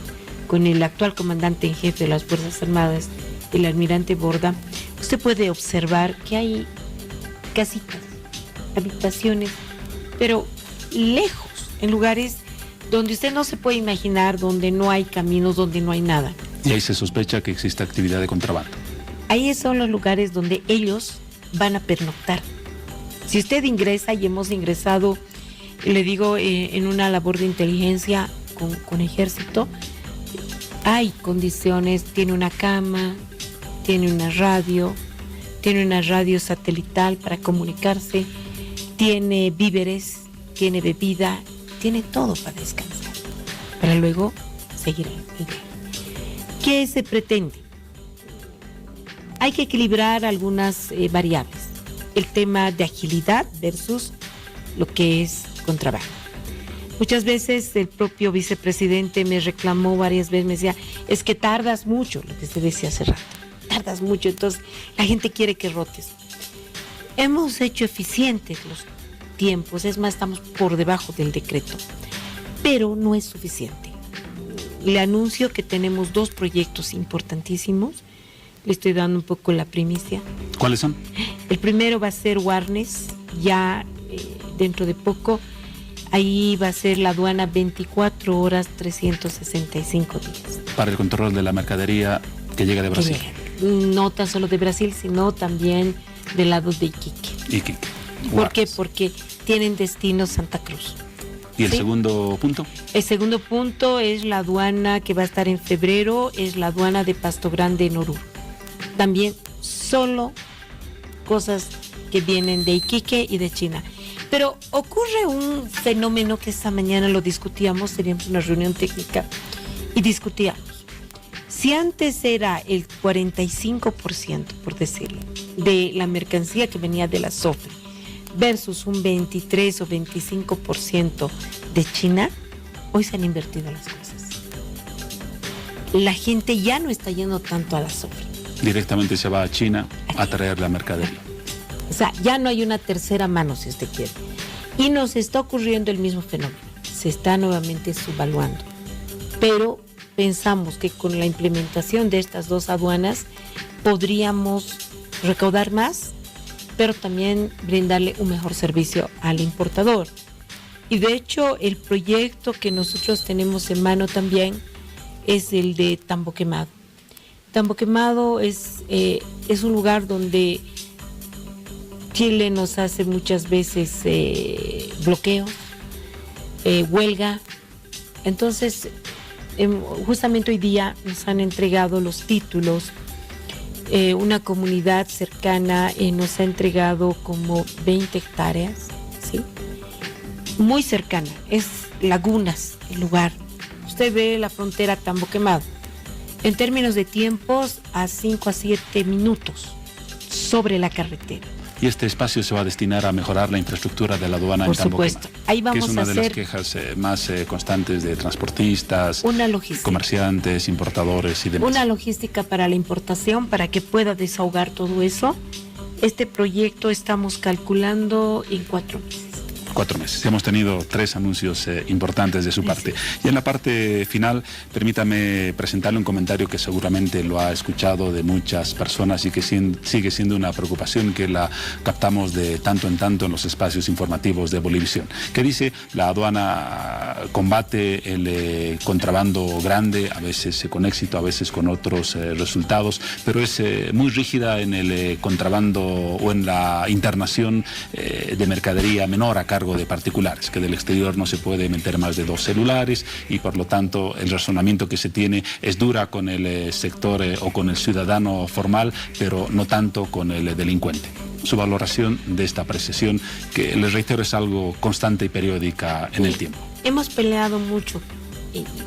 A: con el actual comandante en jefe de las Fuerzas Armadas, el almirante Borda, usted puede observar que hay casitas, habitaciones, pero lejos, en lugares donde usted no se puede imaginar, donde no hay caminos, donde no hay nada.
B: Y ahí se sospecha que existe actividad de contrabando.
A: Ahí son los lugares donde ellos van a pernoctar. Si usted ingresa, y hemos ingresado, le digo, en una labor de inteligencia con ejército, hay condiciones, tiene una cama, tiene una radio satelital para comunicarse, tiene víveres, tiene bebida, tiene todo para descansar, para luego seguir el día. ¿Qué se pretende? Hay que equilibrar algunas variables. El tema de agilidad versus lo que es contrabando. Muchas veces el propio vicepresidente me reclamó varias veces, me decía, es que tardas mucho, lo que se decía hace rato, tardas mucho, entonces la gente quiere que rotes. Hemos hecho eficientes los tiempos, es más, estamos por debajo del decreto, pero no es suficiente. Le anuncio que tenemos 2 proyectos importantísimos, le estoy dando un poco la primicia.
B: ¿Cuáles son?
A: El primero va a ser Warnes, ya dentro de poco. Ahí va a ser la aduana 24 horas, 365 días.
B: Para el control de la mercadería que llega de Brasil.
A: No tan solo de Brasil, sino también del lado de Iquique. ¿Por qué? Porque tienen destino Santa Cruz.
B: ¿Y el
A: ¿sí?
B: segundo punto?
A: El segundo punto es la aduana que va a estar en febrero, es la aduana de Pasto Grande en Oruro. También solo cosas que vienen de Iquique y de China. Pero ocurre un fenómeno que esta mañana lo discutíamos, teníamos una reunión técnica y discutíamos. Si antes era el 45%, por decirlo, de la mercancía que venía de la SOFRE versus un 23 o 25% de China, hoy se han invertido las cosas. La gente ya no está yendo tanto a la SOFRE.
B: Directamente se va a China a traer la mercadería.
A: O sea, ya no hay una tercera mano, si usted quiere. Y nos está ocurriendo el mismo fenómeno. Se está nuevamente subvaluando. Pero pensamos que con la implementación de estas 2 aduanas podríamos recaudar más, pero también brindarle un mejor servicio al importador. Y de hecho, el proyecto que nosotros tenemos en mano también es el de Tambo Quemado. Tambo Quemado es un lugar donde Chile nos hace muchas veces bloqueos, huelga. Entonces, justamente hoy día nos han entregado los títulos. Una comunidad cercana nos ha entregado como 20 hectáreas, ¿sí? Muy cercana, es Lagunas el lugar. Usted ve la frontera Tambo Quemado. En términos de tiempos, a 5 a 7 minutos sobre la carretera.
B: Y este espacio se va a destinar a mejorar la infraestructura de la aduana en Tambo Quemado.
A: Por supuesto. Ahí vamos
B: que es una
A: a
B: de
A: hacer
B: las quejas más constantes de transportistas,
A: una logística,
B: comerciantes, importadores y demás.
A: Una logística para la importación, para que pueda desahogar todo eso. Este proyecto estamos calculando en 4 meses.
B: 4 meses. Hemos tenido 3 anuncios importantes de su parte. Y en la parte final, permítame presentarle un comentario que seguramente lo ha escuchado de muchas personas y que sigue siendo una preocupación que la captamos de tanto en tanto en los espacios informativos de Bolivisión, que dice: la aduana combate el contrabando grande, a veces con éxito, a veces con otros resultados, pero es muy rígida en el contrabando o en la internación de mercadería menor a cargo de particulares, que del exterior no se puede meter más de 2 celulares y por lo tanto el razonamiento que se tiene es dura con el sector o con el ciudadano formal, pero no tanto con el delincuente. su valoración de esta apreciación, que les reitero es algo constante y periódica en el tiempo.
A: Hemos peleado mucho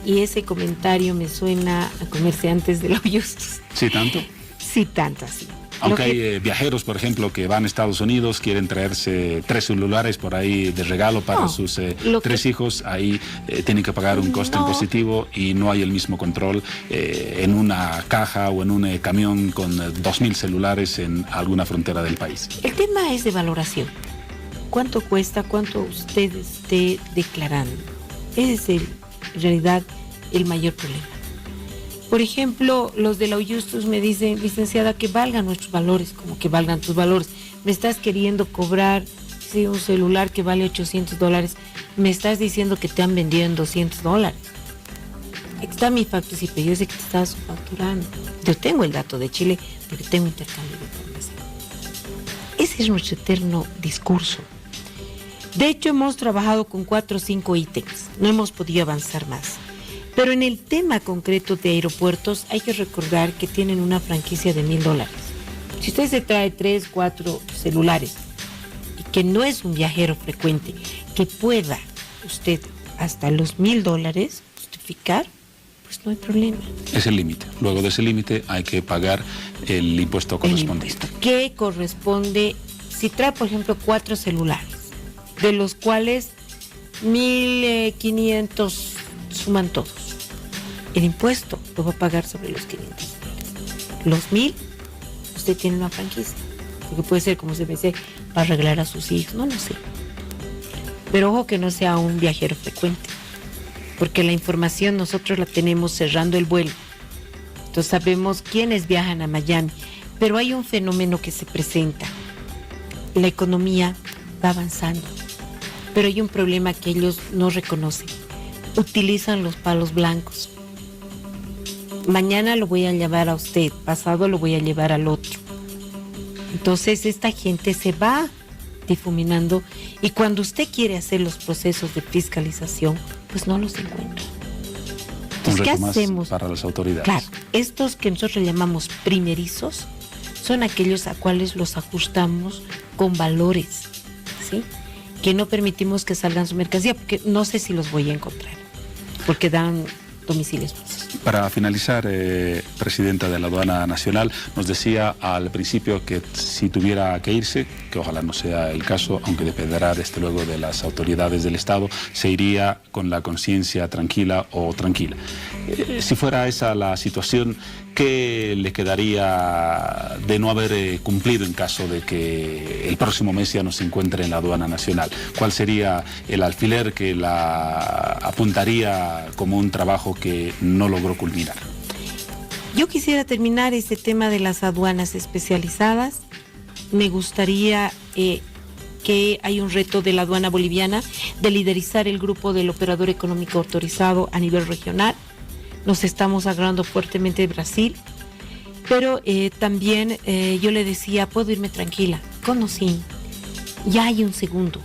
A: y ese comentario me suena a comerciantes de los justos.
B: ¿Sí tanto?
A: Sí, tanto así.
B: Aunque hay viajeros, por ejemplo, que van a Estados Unidos, quieren traerse 3 celulares por ahí de regalo para sus 3 hijos, ahí tienen que pagar un costo impositivo y no hay el mismo control en una caja o en un camión con 2.000 celulares en alguna frontera del país.
A: El tema es de valoración. ¿Cuánto cuesta? ¿Cuánto usted esté declarando? Ese es en realidad el mayor problema. Por ejemplo, los de la Justus me dicen, licenciada, que valgan nuestros valores, como que valgan tus valores. Me estás queriendo cobrar un celular que vale $800, me estás diciendo que te han vendido en $200. Aquí está mi factura, sí, pero yo sé que te estás facturando. Yo tengo el dato de Chile, porque tengo intercambio de información. Ese es nuestro eterno discurso. De hecho, hemos trabajado con 4 o 5 ítems, no hemos podido avanzar más. Pero en el tema concreto de aeropuertos hay que recordar que tienen una franquicia de $1,000. Si usted se trae 3, 4 celulares y que no es un viajero frecuente, que pueda usted hasta los $1,000 justificar, pues no hay problema.
B: Es el límite. Luego de ese límite hay que pagar el impuesto correspondiente.
A: ¿Qué corresponde? Si trae, por ejemplo, 4 celulares, de los cuales 1,500 suman todos. El impuesto lo va a pagar sobre los $500. Los 1,000, usted tiene una franquicia. Porque puede ser, como se me dice, para arreglar a sus hijos, no lo sé. Pero ojo que no sea un viajero frecuente. Porque la información nosotros la tenemos cerrando el vuelo. Entonces sabemos quiénes viajan a Miami. Pero hay un fenómeno que se presenta. La economía va avanzando. Pero hay un problema que ellos no reconocen. Utilizan los palos blancos. Mañana lo voy a llevar a usted, pasado lo voy a llevar al otro. Entonces esta gente se va difuminando y cuando usted quiere hacer los procesos de fiscalización, pues no los encuentra. Entonces, ¿qué hacemos?
B: Para las autoridades.
A: Claro, estos que nosotros llamamos primerizos son aquellos a cuales los ajustamos con valores, ¿sí? Que no permitimos que salgan su mercancía, porque no sé si los voy a encontrar, porque dan domicilios falsos.
B: Para finalizar, presidenta de la Aduana Nacional, nos decía al principio que si tuviera que irse, que ojalá no sea el caso, aunque dependerá desde luego de las autoridades del Estado, se iría con la conciencia tranquila o tranquila. Si fuera esa la situación, ¿qué le quedaría de no haber cumplido en caso de que el próximo mes ya no se encuentre en la Aduana Nacional? ¿Cuál sería el alfiler que la apuntaría como un trabajo que no logró culminar?
A: Yo quisiera terminar este tema de las aduanas especializadas. Me gustaría que hay un reto de la aduana boliviana de liderizar el grupo del operador económico autorizado a nivel regional. Nos estamos agarrando fuertemente de Brasil, pero también yo le decía, puedo irme tranquila, con o sin. Ya hay un segundo,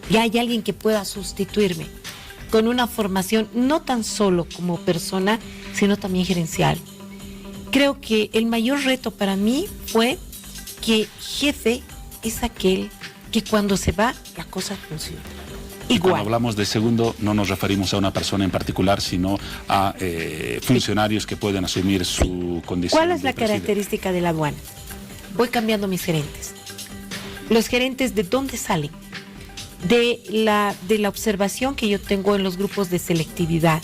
A: ya hay alguien que pueda sustituirme con una formación no tan solo como persona, sino también gerencial. Creo que el mayor reto para mí fue que jefe es aquel que cuando se va, la cosa funciona.
B: Y cuando hablamos de segundo, no nos referimos a una persona en particular, sino a funcionarios que pueden asumir su condición.
A: ¿Cuál es la característica de la aduana? Voy cambiando mis gerentes. Los gerentes, ¿de dónde salen? De la observación que yo tengo en los grupos de selectividad.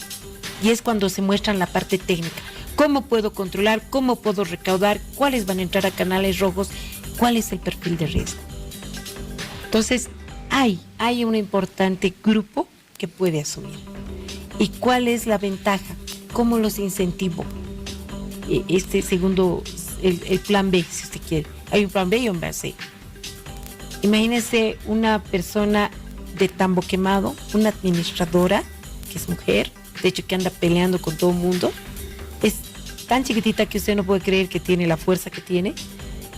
A: Y es cuando se muestran la parte técnica. ¿Cómo puedo controlar? ¿Cómo puedo recaudar? ¿Cuáles van a entrar a canales rojos? ¿Cuál es el perfil de riesgo? Entonces, hay un importante grupo que puede asumir. ¿Y cuál es la ventaja? ¿Cómo los incentivo? Este segundo, el plan B, si usted quiere. Hay un plan B y un plan C. Imagínese una persona de Tambo Quemado, una administradora, que es mujer, de hecho que anda peleando con todo el mundo. Es tan chiquitita que usted no puede creer que tiene la fuerza que tiene.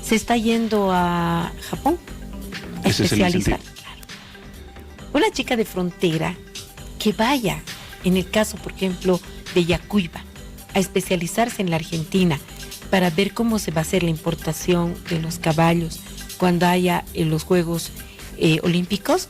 A: Se está yendo a Japón a especializar. Una chica de frontera que vaya, en el caso, por ejemplo, de Yacuiba, a especializarse en la Argentina para ver cómo se va a hacer la importación de los caballos cuando haya los Juegos Olímpicos.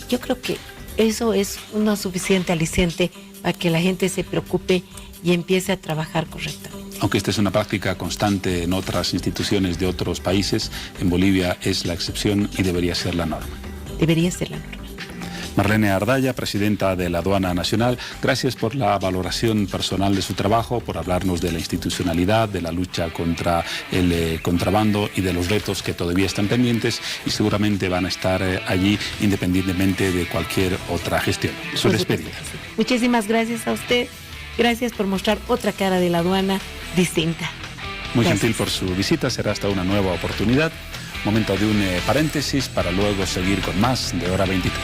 A: Yo creo que eso es una suficiente aliciente para que la gente se preocupe y empiece a trabajar correctamente.
B: Aunque esta es una práctica constante en otras instituciones de otros países, en Bolivia es la excepción y debería ser la norma.
A: Debería ser la norma.
B: Marlene Ardaya, presidenta de la Aduana Nacional, gracias por la valoración personal de su trabajo, por hablarnos de la institucionalidad, de la lucha contra el contrabando y de los retos que todavía están pendientes y seguramente van a estar allí independientemente de cualquier otra gestión. Su despedida.
A: Muchísimas gracias a usted. Gracias por mostrar otra cara de la aduana distinta.
B: Muy gentil por su visita. Será hasta una nueva oportunidad. Momento de un paréntesis para luego seguir con más de Hora 23.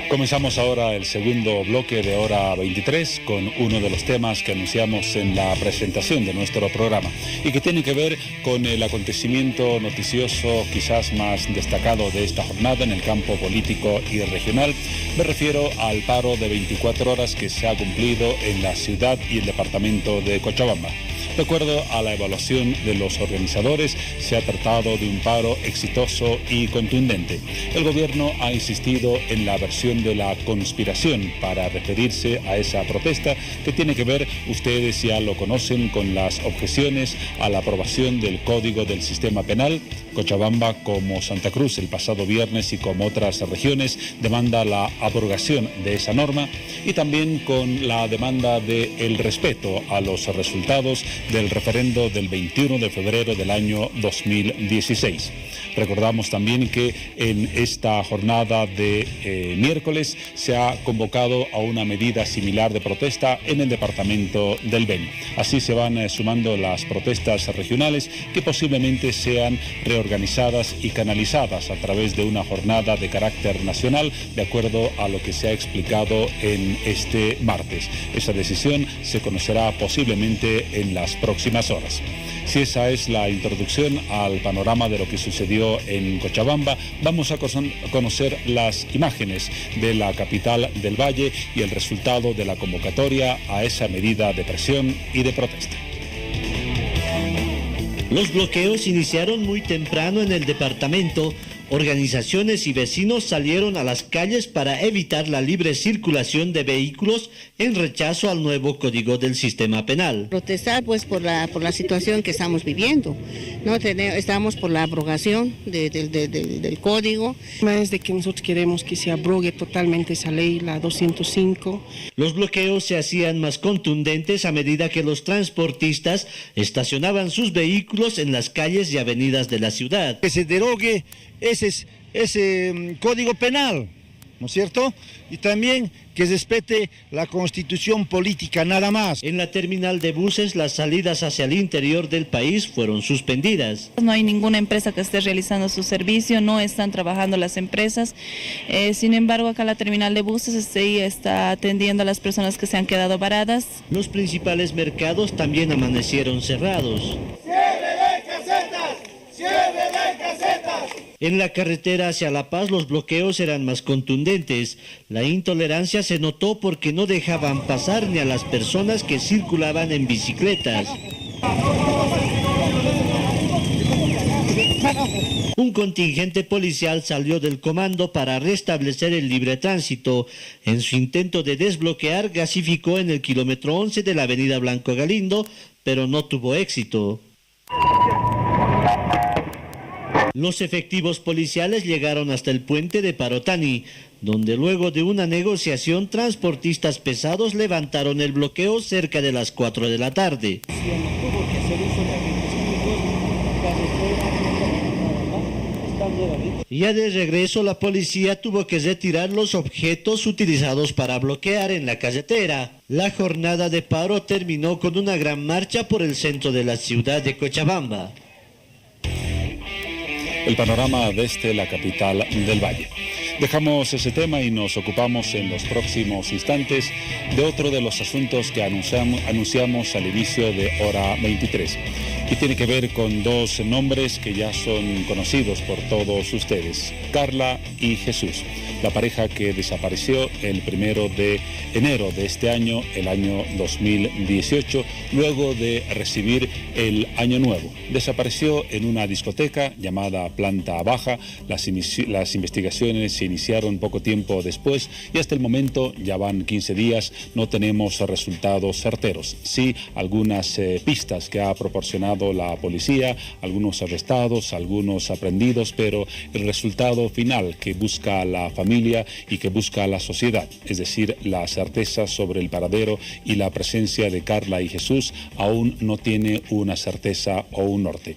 B: Comenzamos ahora el segundo bloque de Hora 23 con uno de los temas que anunciamos en la presentación de nuestro programa y que tiene que ver con el acontecimiento noticioso quizás más destacado de esta jornada en el campo político y regional. Me refiero al paro de 24 horas que se ha cumplido en la ciudad y el departamento de Cochabamba. De acuerdo a la evaluación de los organizadores, se ha tratado de un paro exitoso y contundente. El gobierno ha insistido en la versión de la conspiración para referirse a esa protesta que tiene que ver, ustedes ya lo conocen, con las objeciones a la aprobación del Código del Sistema Penal. Cochabamba, como Santa Cruz el pasado viernes y como otras regiones, demanda la abrogación de esa norma y también con la demanda del respeto a los resultados del referendo del 21 de febrero del año 2016. Recordamos también que en esta jornada de miércoles se ha convocado a una medida similar de protesta en el departamento del Beni. Así se van sumando las protestas regionales que posiblemente sean reorganizadas y canalizadas a través de una jornada de carácter nacional, de acuerdo a lo que se ha explicado en este martes. Esa decisión se conocerá posiblemente en las próximas horas. Si esa es la introducción al panorama de lo que sucedió en Cochabamba, vamos a conocer las imágenes de la capital del Valle y el resultado de la convocatoria a esa medida de presión y de protesta.
E: Los bloqueos iniciaron muy temprano en el departamento. Organizaciones y vecinos salieron a las calles para evitar la libre circulación de vehículos en rechazo al nuevo Código del Sistema Penal.
F: Protestar pues por la situación que estamos viviendo, ¿no? Estamos por la abrogación del Código.
G: Más de que nosotros queremos que se abrogue totalmente esa ley, la 205.
E: Los bloqueos se hacían más contundentes a medida que los transportistas estacionaban sus vehículos en las calles y avenidas de la ciudad.
H: Que se derogue ese código penal, ¿no es cierto? Y también que respete la constitución política, nada más.
E: En la terminal de buses, las salidas hacia el interior del país fueron suspendidas.
I: No hay ninguna empresa que esté realizando su servicio, no están trabajando las empresas. Sin embargo, acá la terminal de buses está atendiendo a las personas que se han quedado varadas.
E: Los principales mercados también amanecieron cerrados.
J: ¡Cierre de casetas! ¡Cierre de casetas!
E: En la carretera hacia La Paz los bloqueos eran más contundentes. La intolerancia se notó porque no dejaban pasar ni a las personas que circulaban en bicicletas. Un contingente policial salió del comando para restablecer el libre tránsito. En su intento de desbloquear, gasificó en el kilómetro 11 de la avenida Blanco Galindo, pero no tuvo éxito. Los efectivos policiales llegaron hasta el puente de Parotani, donde luego de una negociación, transportistas pesados levantaron el bloqueo cerca de las 4 de la tarde. Ya de regreso, la policía tuvo que retirar los objetos utilizados para bloquear en la carretera. La jornada de paro terminó con una gran marcha por el centro de la ciudad de Cochabamba.
B: El panorama desde la capital del Valle. Dejamos ese tema y nos ocupamos en los próximos instantes de otro de los asuntos que anunciamos al inicio de Hora 23. y tiene que ver con dos nombres que ya son conocidos por todos ustedes, Carla y Jesús, la pareja que desapareció el 1 de enero de este año, el año 2018, luego de recibir el Año Nuevo. Desapareció en una discoteca llamada Planta Baja. Las investigaciones se iniciaron poco tiempo después y hasta el momento, ya van 15 días, no tenemos resultados certeros. Sí, algunas pistas que ha proporcionado la policía, algunos arrestados, algunos aprehendidos, pero el resultado final que busca la familia y que busca la sociedad, es decir, la certeza sobre el paradero y la presencia de Carla y Jesús, aún no tiene una certeza o un norte.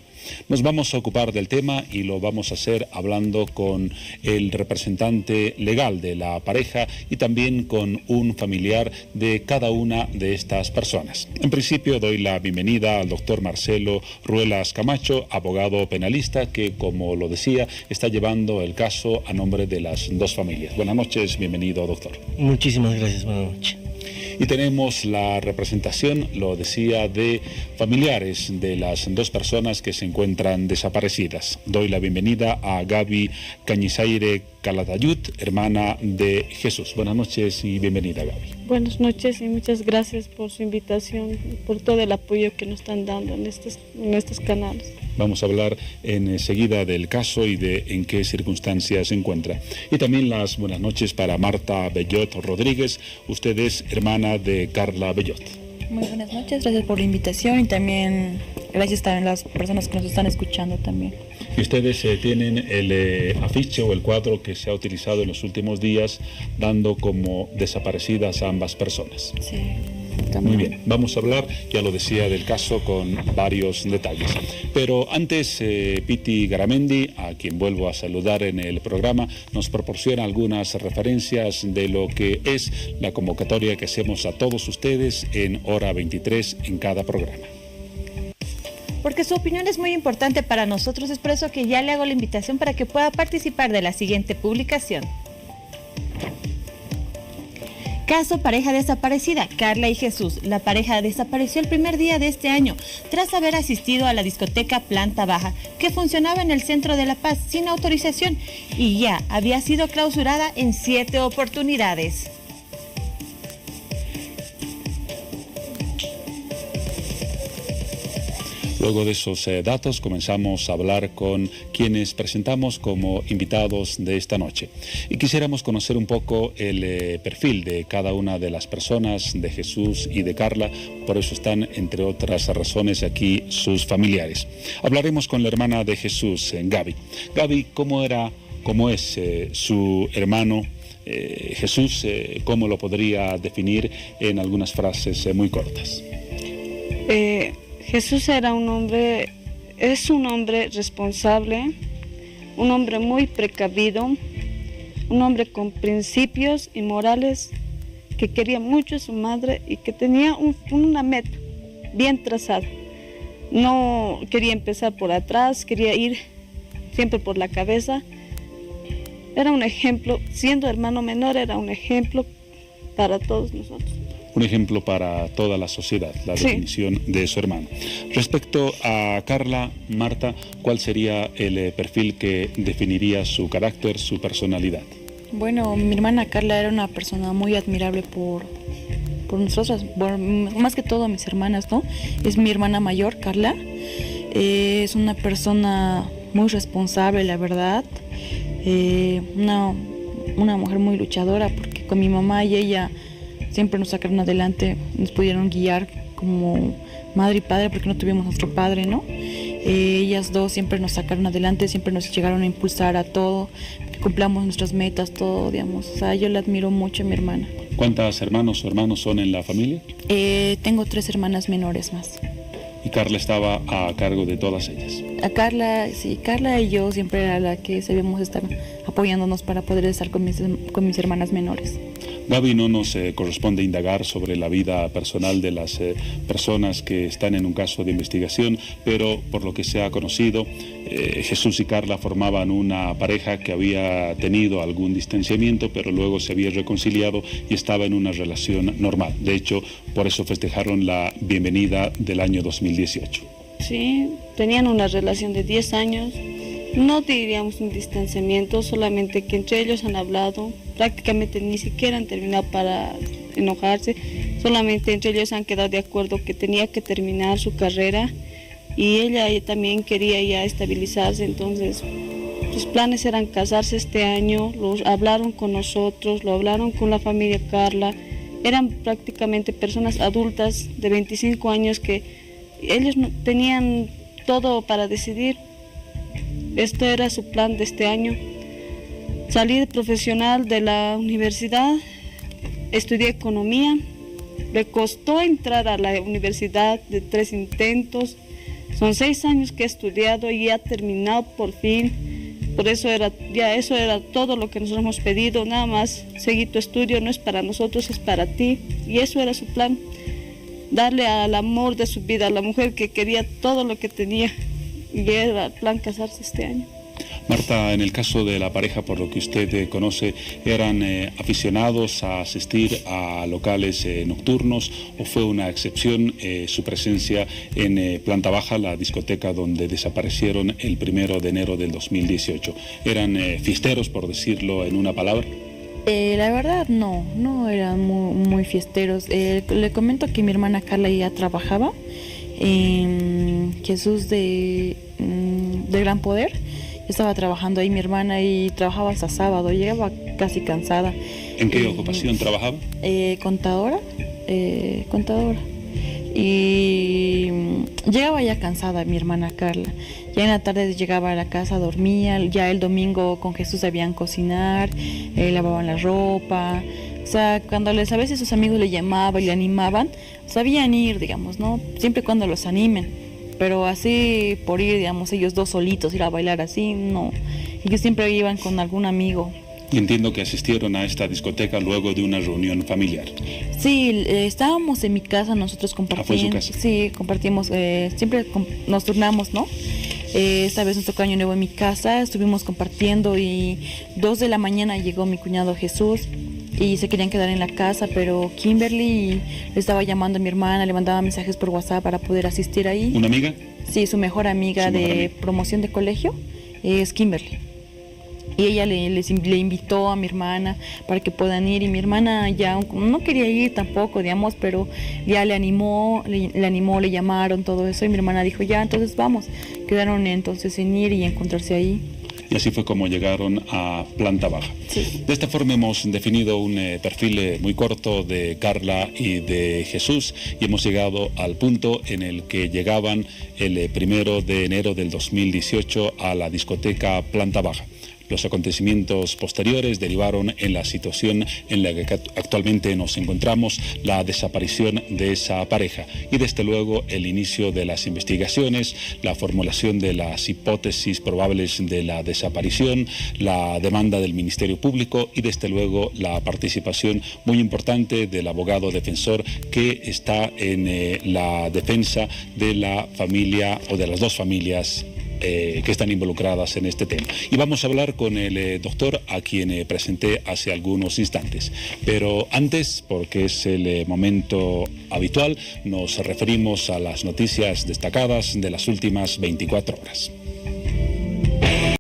B: Nos vamos a ocupar del tema y lo vamos a hacer hablando con el representante legal de la pareja y también con un familiar de cada una de estas personas. En principio doy la bienvenida al doctor Marcelo Ruelas Camacho, abogado penalista que, como lo decía, está llevando el caso a nombre de las dos familias. Buenas noches, bienvenido, doctor.
K: Muchísimas gracias, buenas noches.
B: Y tenemos la representación, lo decía, de familiares de las dos personas que se encuentran desaparecidas. Doy la bienvenida a Gaby Cañizaire Calatayud, hermana de Jesús. Buenas noches y bienvenida, Gaby.
L: Buenas noches y muchas gracias por su invitación, por todo el apoyo que nos están dando en estos canales.
B: Vamos a hablar enseguida del caso y de en qué circunstancias se encuentra. Y también las buenas noches para Marta Bellot Rodríguez. Usted es hermana de Carla Bellot.
M: Muy buenas noches, gracias por la invitación y también gracias también a las personas que nos están escuchando también.
B: Y ustedes tienen el afiche o el cuadro que se ha utilizado en los últimos días dando como desaparecidas a ambas personas.
M: Sí.
B: Muy bien, vamos a hablar, ya lo decía, del caso con varios detalles. Pero antes, Piti Garamendi, a quien vuelvo a saludar en el programa, nos proporciona algunas referencias de lo que es la convocatoria que hacemos a todos ustedes en Hora 23 en cada programa.
C: Porque su opinión es muy importante para nosotros, es por eso que ya le hago la invitación para que pueda participar de la siguiente publicación. Caso pareja desaparecida, Carla y Jesús. La pareja desapareció el primer día de este año tras haber asistido a la discoteca Planta Baja, que funcionaba en el centro de La Paz sin autorización y ya había sido clausurada en 7 oportunidades.
B: Luego de esos datos comenzamos a hablar con quienes presentamos como invitados de esta noche. Y quisiéramos conocer un poco el perfil de cada una de las personas, de Jesús y de Carla. Por eso están, entre otras razones, aquí sus familiares. Hablaremos con la hermana de Jesús, Gaby. Gaby, ¿cómo es su hermano Jesús? ¿Cómo lo podría definir en algunas frases muy cortas?
L: Jesús es un hombre responsable, un hombre muy precavido, un hombre con principios y morales, que quería mucho a su madre y que tenía una meta bien trazada. No quería empezar por atrás, quería ir siempre por la cabeza. Era un ejemplo, siendo hermano menor, era un ejemplo para todos nosotros.
B: Un ejemplo para toda la sociedad, la definición de su hermano. Respecto a Carla, Marta, ¿cuál sería el perfil que definiría su carácter, su personalidad?
M: Bueno, mi hermana Carla era una persona muy admirable por nosotras, más que todo mis hermanas, ¿no? Es mi hermana mayor, Carla. Es una persona muy responsable, la verdad. Una mujer muy luchadora, porque con mi mamá y ella siempre nos sacaron adelante, nos pudieron guiar como madre y padre, porque no tuvimos nuestro padre, ¿no? Ellas dos siempre nos sacaron adelante, siempre nos llegaron a impulsar a todo, que cumplamos nuestras metas, todo, digamos. O sea, yo la admiro mucho a mi hermana.
B: ¿Cuántas hermanos o hermanos son en la familia?
M: Tengo 3 hermanas menores más.
B: ¿Y Carla estaba a cargo de todas ellas?
M: A Carla, sí, Carla y yo siempre era la que sabíamos estar apoyándonos para poder estar con mis hermanas menores.
B: Gaby, no nos corresponde indagar sobre la vida personal de las personas que están en un caso de investigación, pero por lo que se ha conocido, Jesús y Carla formaban una pareja que había tenido algún distanciamiento, pero luego se había reconciliado y estaba en una relación normal. De hecho, por eso festejaron la bienvenida del año 2018.
L: Sí, tenían una relación de 10 años. No diríamos un distanciamiento, solamente que entre ellos han hablado. Prácticamente ni siquiera han terminado para enojarse. Solamente entre ellos han quedado de acuerdo que tenía que terminar su carrera. Y ella también quería ya estabilizarse, entonces sus planes eran casarse este año. Los hablaron con nosotros, lo hablaron con la familia Carla. Eran prácticamente personas adultas de 25 años que ellos tenían todo para decidir. Esto era su plan de este año. Salí profesional de la universidad, estudié economía. Me costó entrar a la universidad de 3 intentos. Son 6 años que he estudiado y ya he terminado por fin. Por eso eso era todo lo que nosotros hemos pedido, nada más. Seguir tu estudio, no es para nosotros, es para ti. Y eso era su plan, darle al amor de su vida, a la mujer que quería todo lo que tenía. Y era el plan casarse este año.
B: Marta, en el caso de la pareja, por lo que usted conoce, ¿eran aficionados a asistir a locales nocturnos o fue una excepción su presencia en planta baja, la discoteca donde desaparecieron el 1 de enero del 2018? ¿Eran fiesteros, por decirlo en una palabra?
M: La verdad no eran muy fiesteros. Le comento que mi hermana Carla ya trabajaba en Jesús de Gran Poder. Estaba trabajando ahí mi hermana y trabajaba hasta sábado, llegaba casi cansada.
B: ¿En qué ocupación trabajaba?
M: Contadora. Y llegaba ya cansada mi hermana Carla. Ya en la tarde llegaba a la casa, dormía. Ya el domingo con Jesús sabían cocinar, lavaban la ropa. O sea, cuando a veces sus amigos le llamaban y le animaban, sabían ir, digamos, ¿no? Siempre cuando los animen. Pero así por ir, digamos, ellos dos solitos, ir a bailar así, no. Ellos siempre iban con algún amigo.
B: Y entiendo que asistieron a esta discoteca luego de una reunión familiar.
M: Sí, estábamos en mi casa, nosotros compartimos.
B: ¿Fue su casa?
M: Sí, compartimos, siempre nos turnamos, ¿no? Esta vez nos tocó Año Nuevo en mi casa, estuvimos compartiendo y 2 de la mañana llegó mi cuñado Jesús y se querían quedar en la casa, pero Kimberly le estaba llamando a mi hermana, le mandaba mensajes por WhatsApp para poder asistir ahí.
B: ¿Una amiga?
M: Sí, su mejor amiga de promoción de colegio es Kimberly. Y ella le invitó a mi hermana para que puedan ir y mi hermana ya no quería ir tampoco, digamos, pero ya le animó, le llamaron, todo eso y mi hermana dijo ya, entonces vamos. Quedaron entonces en ir y encontrarse ahí.
B: Y así fue como llegaron a planta baja.
M: Sí.
B: De esta forma hemos definido un perfil muy corto de Carla y de Jesús y hemos llegado al punto en el que llegaban el 1 de enero del 2018 a la discoteca planta baja. Los acontecimientos posteriores derivaron en la situación en la que actualmente nos encontramos, la desaparición de esa pareja y desde luego el inicio de las investigaciones, la formulación de las hipótesis probables de la desaparición, la demanda del Ministerio Público y desde luego la participación muy importante del abogado defensor que está en la defensa de la familia o de las dos familias que están involucradas en este tema. Y vamos a hablar con el doctor a quien presenté hace algunos instantes. Pero antes, porque es el momento habitual, nos referimos a las noticias destacadas de las últimas 24 horas.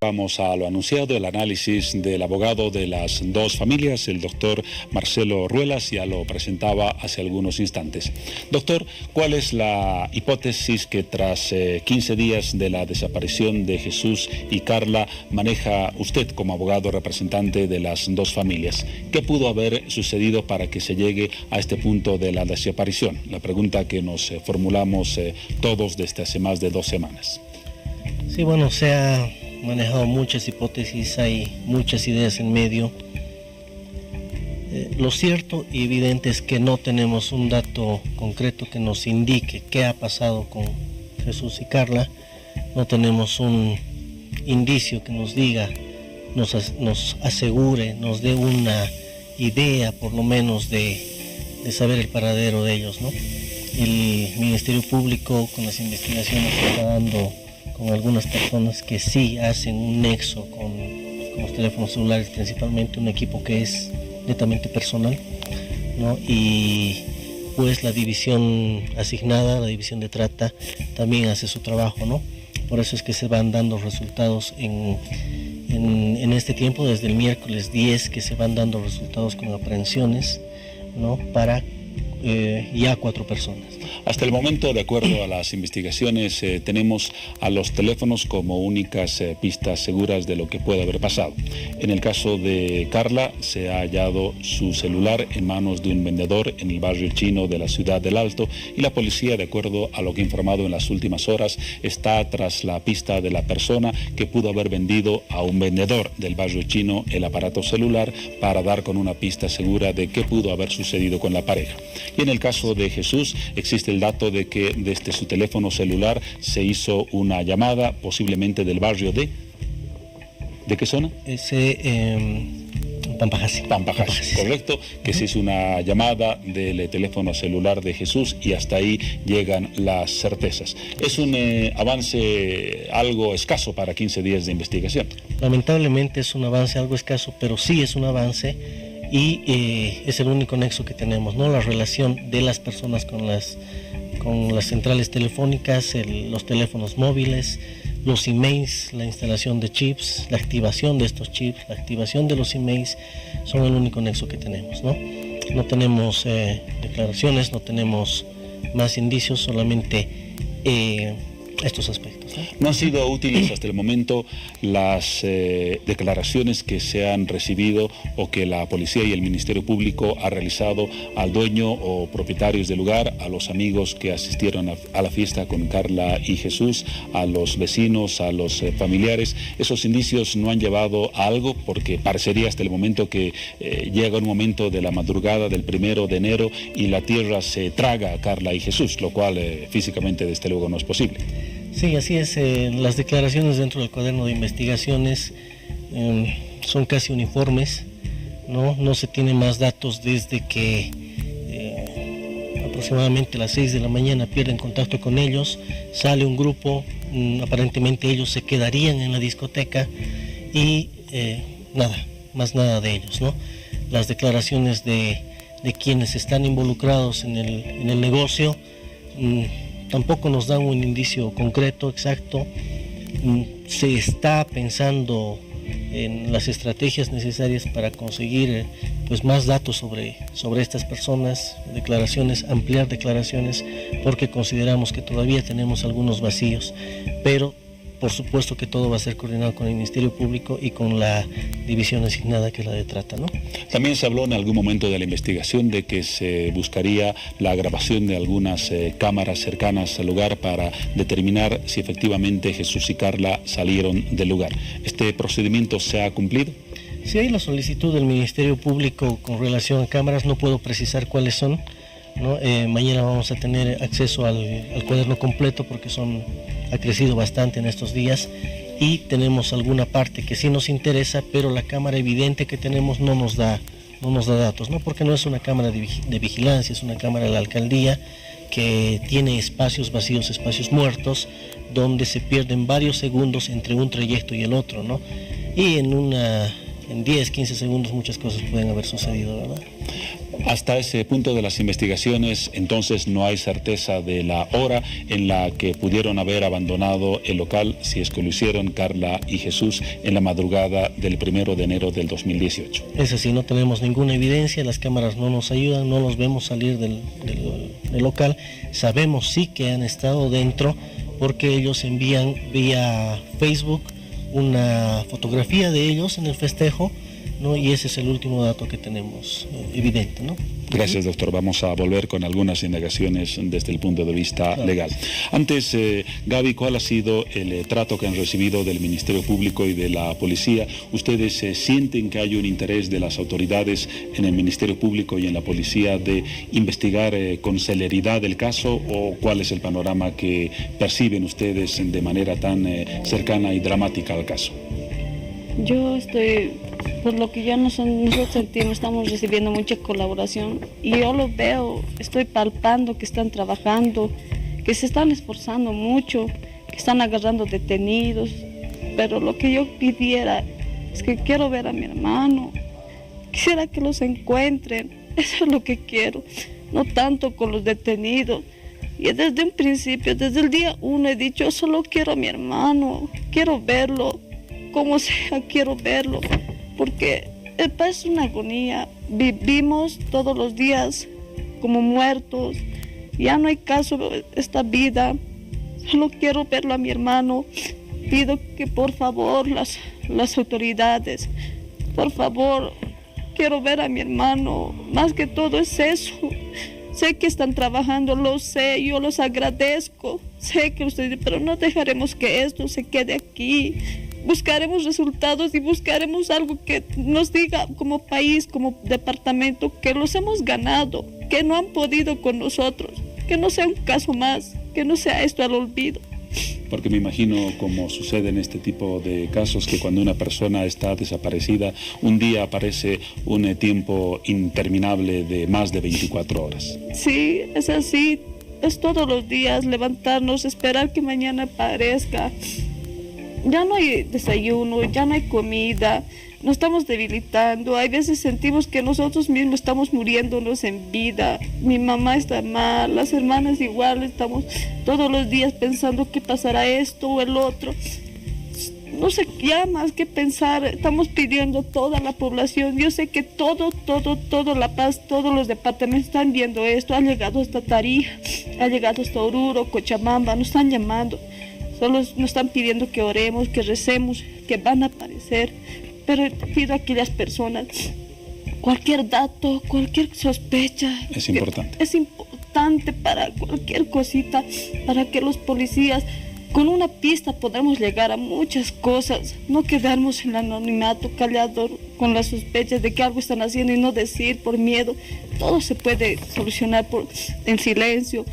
B: Vamos a lo anunciado, el análisis del abogado de las dos familias, el doctor Marcelo Ruelas, ya lo presentaba hace algunos instantes. Doctor, ¿cuál es la hipótesis que tras 15 días de la desaparición de Jesús y Carla maneja usted como abogado representante de las dos familias? ¿Qué pudo haber sucedido para que se llegue a este punto de la desaparición? La pregunta que nos formulamos todos desde hace más de 2 semanas.
K: Sí, bueno, se ha manejado muchas hipótesis, hay muchas ideas en medio. Lo cierto y evidente es que no tenemos un dato concreto que nos indique qué ha pasado con Jesús y Carla. No tenemos un indicio que nos diga, nos asegure, nos dé una idea por lo menos de saber el paradero de ellos, ¿no? El Ministerio Público con las investigaciones que está dando con algunas personas que sí hacen un nexo con los teléfonos celulares, principalmente un equipo que es netamente personal, ¿no? Y después la división asignada, la división de trata, también hace su trabajo, ¿no? Por eso es que se van dando resultados en este tiempo, desde el miércoles 10, que se van dando resultados con aprehensiones, ¿no? Para ya 4 personas.
B: Hasta el momento, de acuerdo a las investigaciones, tenemos a los teléfonos como únicas pistas seguras de lo que puede haber pasado. En el caso de Carla, se ha hallado su celular en manos de un vendedor en el barrio chino de la ciudad del Alto, y la policía, de acuerdo a lo que ha informado en las últimas horas, está tras la pista de la persona que pudo haber vendido a un vendedor del barrio chino el aparato celular para dar con una pista segura de qué pudo haber sucedido con la pareja. Y en el caso de Jesús, existe el dato de que desde su teléfono celular se hizo una llamada, posiblemente del barrio de... ¿De qué zona?
K: Pampajasi,
B: correcto, que se hizo una llamada del teléfono celular de Jesús, y hasta ahí llegan las certezas. Es un avance algo escaso para 15 días de investigación.
K: Lamentablemente es un avance algo escaso, pero sí es un avance, y es el único nexo que tenemos, ¿no? La relación de las personas con las centrales telefónicas, los teléfonos móviles, los emails, la instalación de chips, la activación de estos chips, la activación de los emails, son el único nexo que tenemos, ¿no? No tenemos declaraciones, no tenemos más indicios, solamente estos aspectos.
B: No han sido útiles hasta el momento las declaraciones que se han recibido o que la policía y el Ministerio Público ha realizado al dueño o propietarios del lugar, a los amigos que asistieron a la fiesta con Carla y Jesús, a los vecinos, a los familiares. Esos indicios no han llevado a algo, porque parecería hasta el momento que llega un momento de la madrugada del 1 de enero y la tierra se traga a Carla y Jesús, lo cual físicamente desde luego no es posible.
K: Sí, así es. Las declaraciones dentro del cuaderno de investigaciones son casi uniformes, ¿no? No se tiene más datos desde que aproximadamente a las 6 de la mañana pierden contacto con ellos, sale un grupo, aparentemente ellos se quedarían en la discoteca y nada de ellos, ¿no? Las declaraciones de quienes están involucrados en el negocio tampoco nos dan un indicio concreto, exacto. Se está pensando en las estrategias necesarias para conseguir pues más datos sobre estas personas, declaraciones, ampliar declaraciones, porque consideramos que todavía tenemos algunos vacíos, pero por supuesto que todo va a ser coordinado con el Ministerio Público y con la división asignada, que es la de trata, ¿no?
B: También se habló en algún momento de la investigación de que se buscaría la grabación de algunas cámaras cercanas al lugar para determinar si efectivamente Jesús y Carla salieron del lugar. ¿Este procedimiento se ha cumplido?
K: Sí, hay la solicitud del Ministerio Público con relación a cámaras, no puedo precisar cuáles son, ¿no? Mañana vamos a tener acceso al cuaderno completo, porque ha crecido bastante en estos días, y tenemos alguna parte que sí nos interesa, pero la cámara evidente que tenemos no nos da datos, ¿no? Porque no es una cámara de vigilancia, es una cámara de la alcaldía que tiene espacios vacíos, espacios muertos, donde se pierden varios segundos entre un trayecto y el otro, ¿no? Y en 10, 15 segundos muchas cosas pueden haber sucedido, ¿verdad?
B: Hasta ese punto de las investigaciones, entonces no hay certeza de la hora en la que pudieron haber abandonado el local, si es que lo hicieron Carla y Jesús en la madrugada del 1 de enero del 2018.
K: Es así, no tenemos ninguna evidencia, las cámaras no nos ayudan, no los vemos salir del local. Sabemos sí que han estado dentro, porque ellos envían vía Facebook una fotografía de ellos en el festejo, ¿no? Y ese es el último dato que tenemos evidente, ¿no?
B: Gracias, doctor. Vamos a volver con algunas indagaciones desde el punto de vista legal. Antes, Gaby, ¿cuál ha sido el trato que han recibido del Ministerio Público y de la Policía? ¿Ustedes sienten que hay un interés de las autoridades en el Ministerio Público y en la Policía de investigar con celeridad el caso, o cuál es el panorama que perciben ustedes de manera tan cercana y dramática al caso?
L: Yo estoy, por lo que ya nosotros sentimos, estamos recibiendo mucha colaboración, y yo lo veo, estoy palpando que están trabajando, que se están esforzando mucho, que están agarrando detenidos, pero lo que yo pidiera es que quiero ver a mi hermano, quisiera que los encuentren, eso es lo que quiero. no tanto con los detenidos. Y desde un principio, desde el día 1 he dicho, solo quiero a mi hermano, quiero verlo, como sea, quiero verlo, porque es una agonía. Vivimos todos los días como muertos, ya no hay caso esta vida, solo quiero verlo a mi hermano. Pido que por favor las autoridades, por favor, quiero ver a mi hermano, más que todo es eso. Sé que están trabajando, lo sé, yo los agradezco, sé que ustedes, pero no dejaremos que esto se quede aquí. Buscaremos resultados y buscaremos algo que nos diga como país, como departamento, que los hemos ganado, que no han podido con nosotros, que no sea un caso más, que no sea esto al olvido.
B: Porque me imagino, como sucede en este tipo de casos, que cuando una persona está desaparecida, un día aparece un tiempo interminable de más de 24 horas.
L: Sí, es así, es todos los días levantarnos, esperar que mañana aparezca. Ya no hay desayuno, ya no hay comida, nos estamos debilitando, hay veces sentimos que nosotros mismos estamos muriéndonos en vida. Mi mamá está mal, las hermanas igual, estamos todos los días pensando qué pasará esto o el otro. No sé ya más que pensar, estamos pidiendo a toda la población. Yo sé que todo La Paz, todos los departamentos están viendo esto, ha llegado hasta Tarija, ha llegado hasta Oruro, Cochabamba, nos están llamando. Solo nos están pidiendo que oremos, que recemos, que van a aparecer. Pero pido a aquellas personas, cualquier dato, cualquier sospecha.
B: Es importante.
L: Es importante para cualquier cosita, para que los policías, con una pista podamos llegar a muchas cosas. No quedarnos en el anonimato, callados, con las sospechas de que algo están haciendo y no decir por miedo. Todo se puede solucionar en silencio.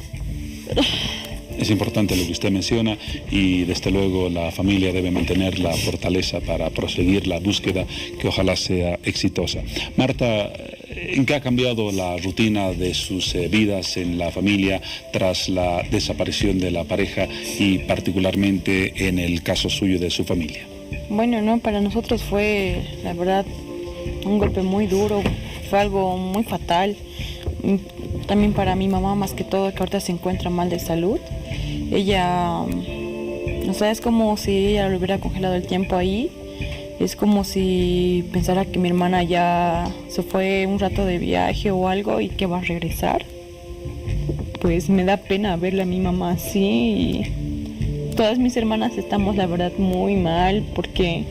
L: Pero
B: es importante lo que usted menciona y desde luego la familia debe mantener la fortaleza para proseguir la búsqueda, que ojalá sea exitosa. Marta, ¿en qué ha cambiado la rutina de sus vidas en la familia tras la desaparición de la pareja y particularmente en el caso suyo de su familia?
M: Bueno, no, para nosotros fue, la verdad, un golpe muy duro, fue algo muy fatal. También para mi mamá, más que todo, que ahorita se encuentra mal de salud. Ella, o sea, es como si ella le hubiera congelado el tiempo ahí. Es como si pensara que mi hermana ya se fue un rato de viaje o algo y que va a regresar. Pues me da pena verla a mi mamá así. Y todas mis hermanas estamos, la verdad, muy mal porque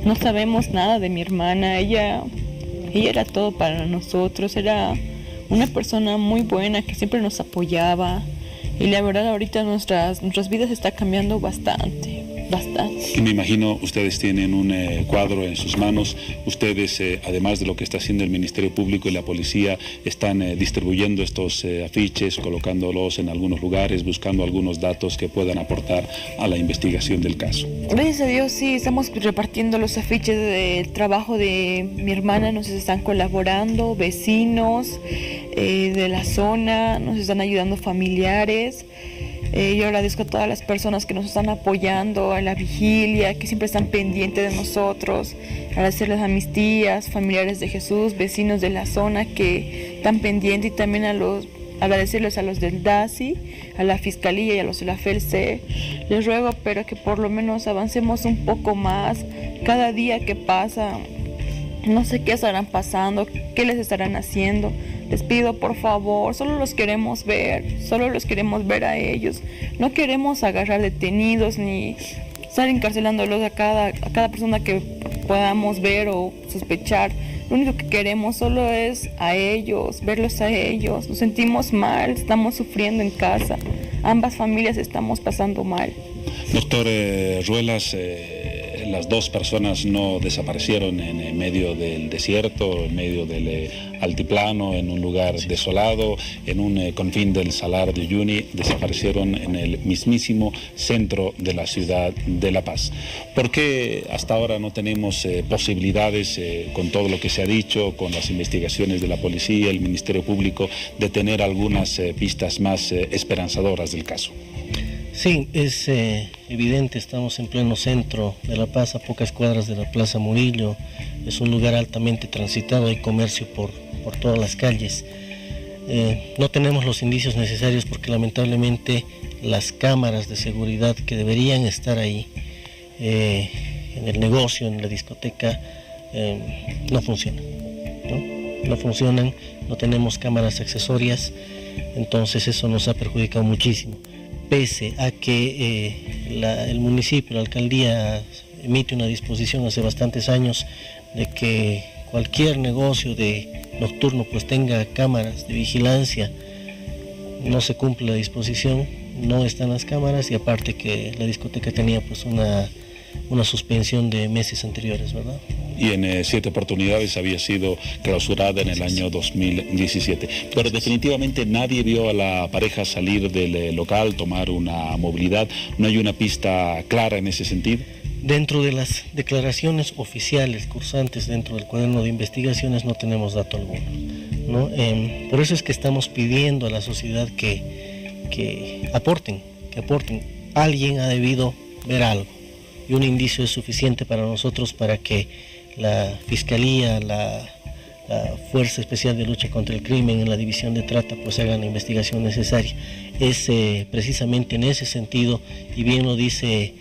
M: no sabemos nada de mi hermana. Ella era todo para nosotros, era una persona muy buena que siempre nos apoyaba. Y la verdad ahorita nuestras vidas está cambiando bastante. Y
B: me imagino ustedes tienen un cuadro en sus manos. Ustedes, además de lo que está haciendo el Ministerio Público y la policía, están distribuyendo estos afiches, colocándolos en algunos lugares, buscando algunos datos que puedan aportar a la investigación del caso.
M: Gracias a Dios, sí, estamos repartiendo los afiches del trabajo de mi hermana, nos están colaborando vecinos de la zona, nos están ayudando familiares. Yo agradezco a todas las personas que nos están apoyando a la vigilia, que siempre están pendientes de nosotros. Agradecerles a mis tías, familiares de Jesús, vecinos de la zona que están pendientes, y también agradecerles a los del DASI, a la Fiscalía y a los de la FELC. Les ruego, pero que por lo menos avancemos un poco más. Cada día que pasa, no sé qué estarán pasando, qué les estarán haciendo. Les pido, por favor, solo los queremos ver a ellos. No queremos agarrar detenidos ni estar encarcelándolos a cada persona que podamos ver o sospechar. Lo único que queremos solo es a ellos, verlos a ellos. Nos sentimos mal, estamos sufriendo en casa. Ambas familias estamos pasando mal.
B: Doctor Ruelas, las dos personas no desaparecieron en medio del desierto, en medio del altiplano, en un lugar desolado, en un confín del Salar de Uyuni, desaparecieron en el mismísimo centro de la ciudad de La Paz. ¿Por qué hasta ahora no tenemos posibilidades, con todo lo que se ha dicho, con las investigaciones de la policía, el Ministerio Público, de tener algunas pistas más esperanzadoras del caso?
K: Sí, es evidente, estamos en pleno centro de La Paz, a pocas cuadras de la Plaza Murillo. Es un lugar altamente transitado, hay comercio por todas las calles. No tenemos los indicios necesarios porque lamentablemente las cámaras de seguridad que deberían estar ahí en el negocio, en la discoteca, no funcionan, no funcionan, no tenemos cámaras accesorias, entonces eso nos ha perjudicado muchísimo. Pese a que el municipio, la alcaldía emite una disposición hace bastantes años de que cualquier negocio nocturno pues tenga cámaras de vigilancia, no se cumple la disposición, no están las cámaras y aparte que la discoteca tenía pues una suspensión de meses anteriores, ¿verdad?
B: Y en 7 oportunidades había sido clausurada en el año 2017. Pero definitivamente nadie vio a la pareja salir del local, tomar una movilidad. ¿No hay una pista clara en ese sentido?
K: Dentro de las declaraciones oficiales cursantes dentro del cuaderno de investigaciones no tenemos dato alguno, ¿no? Por eso es que estamos pidiendo a la sociedad que aporten. Alguien ha debido ver algo y un indicio es suficiente para nosotros para que la Fiscalía, la Fuerza Especial de Lucha contra el Crimen en la División de Trata pues hagan la investigación necesaria. Es precisamente en ese sentido, y bien lo dice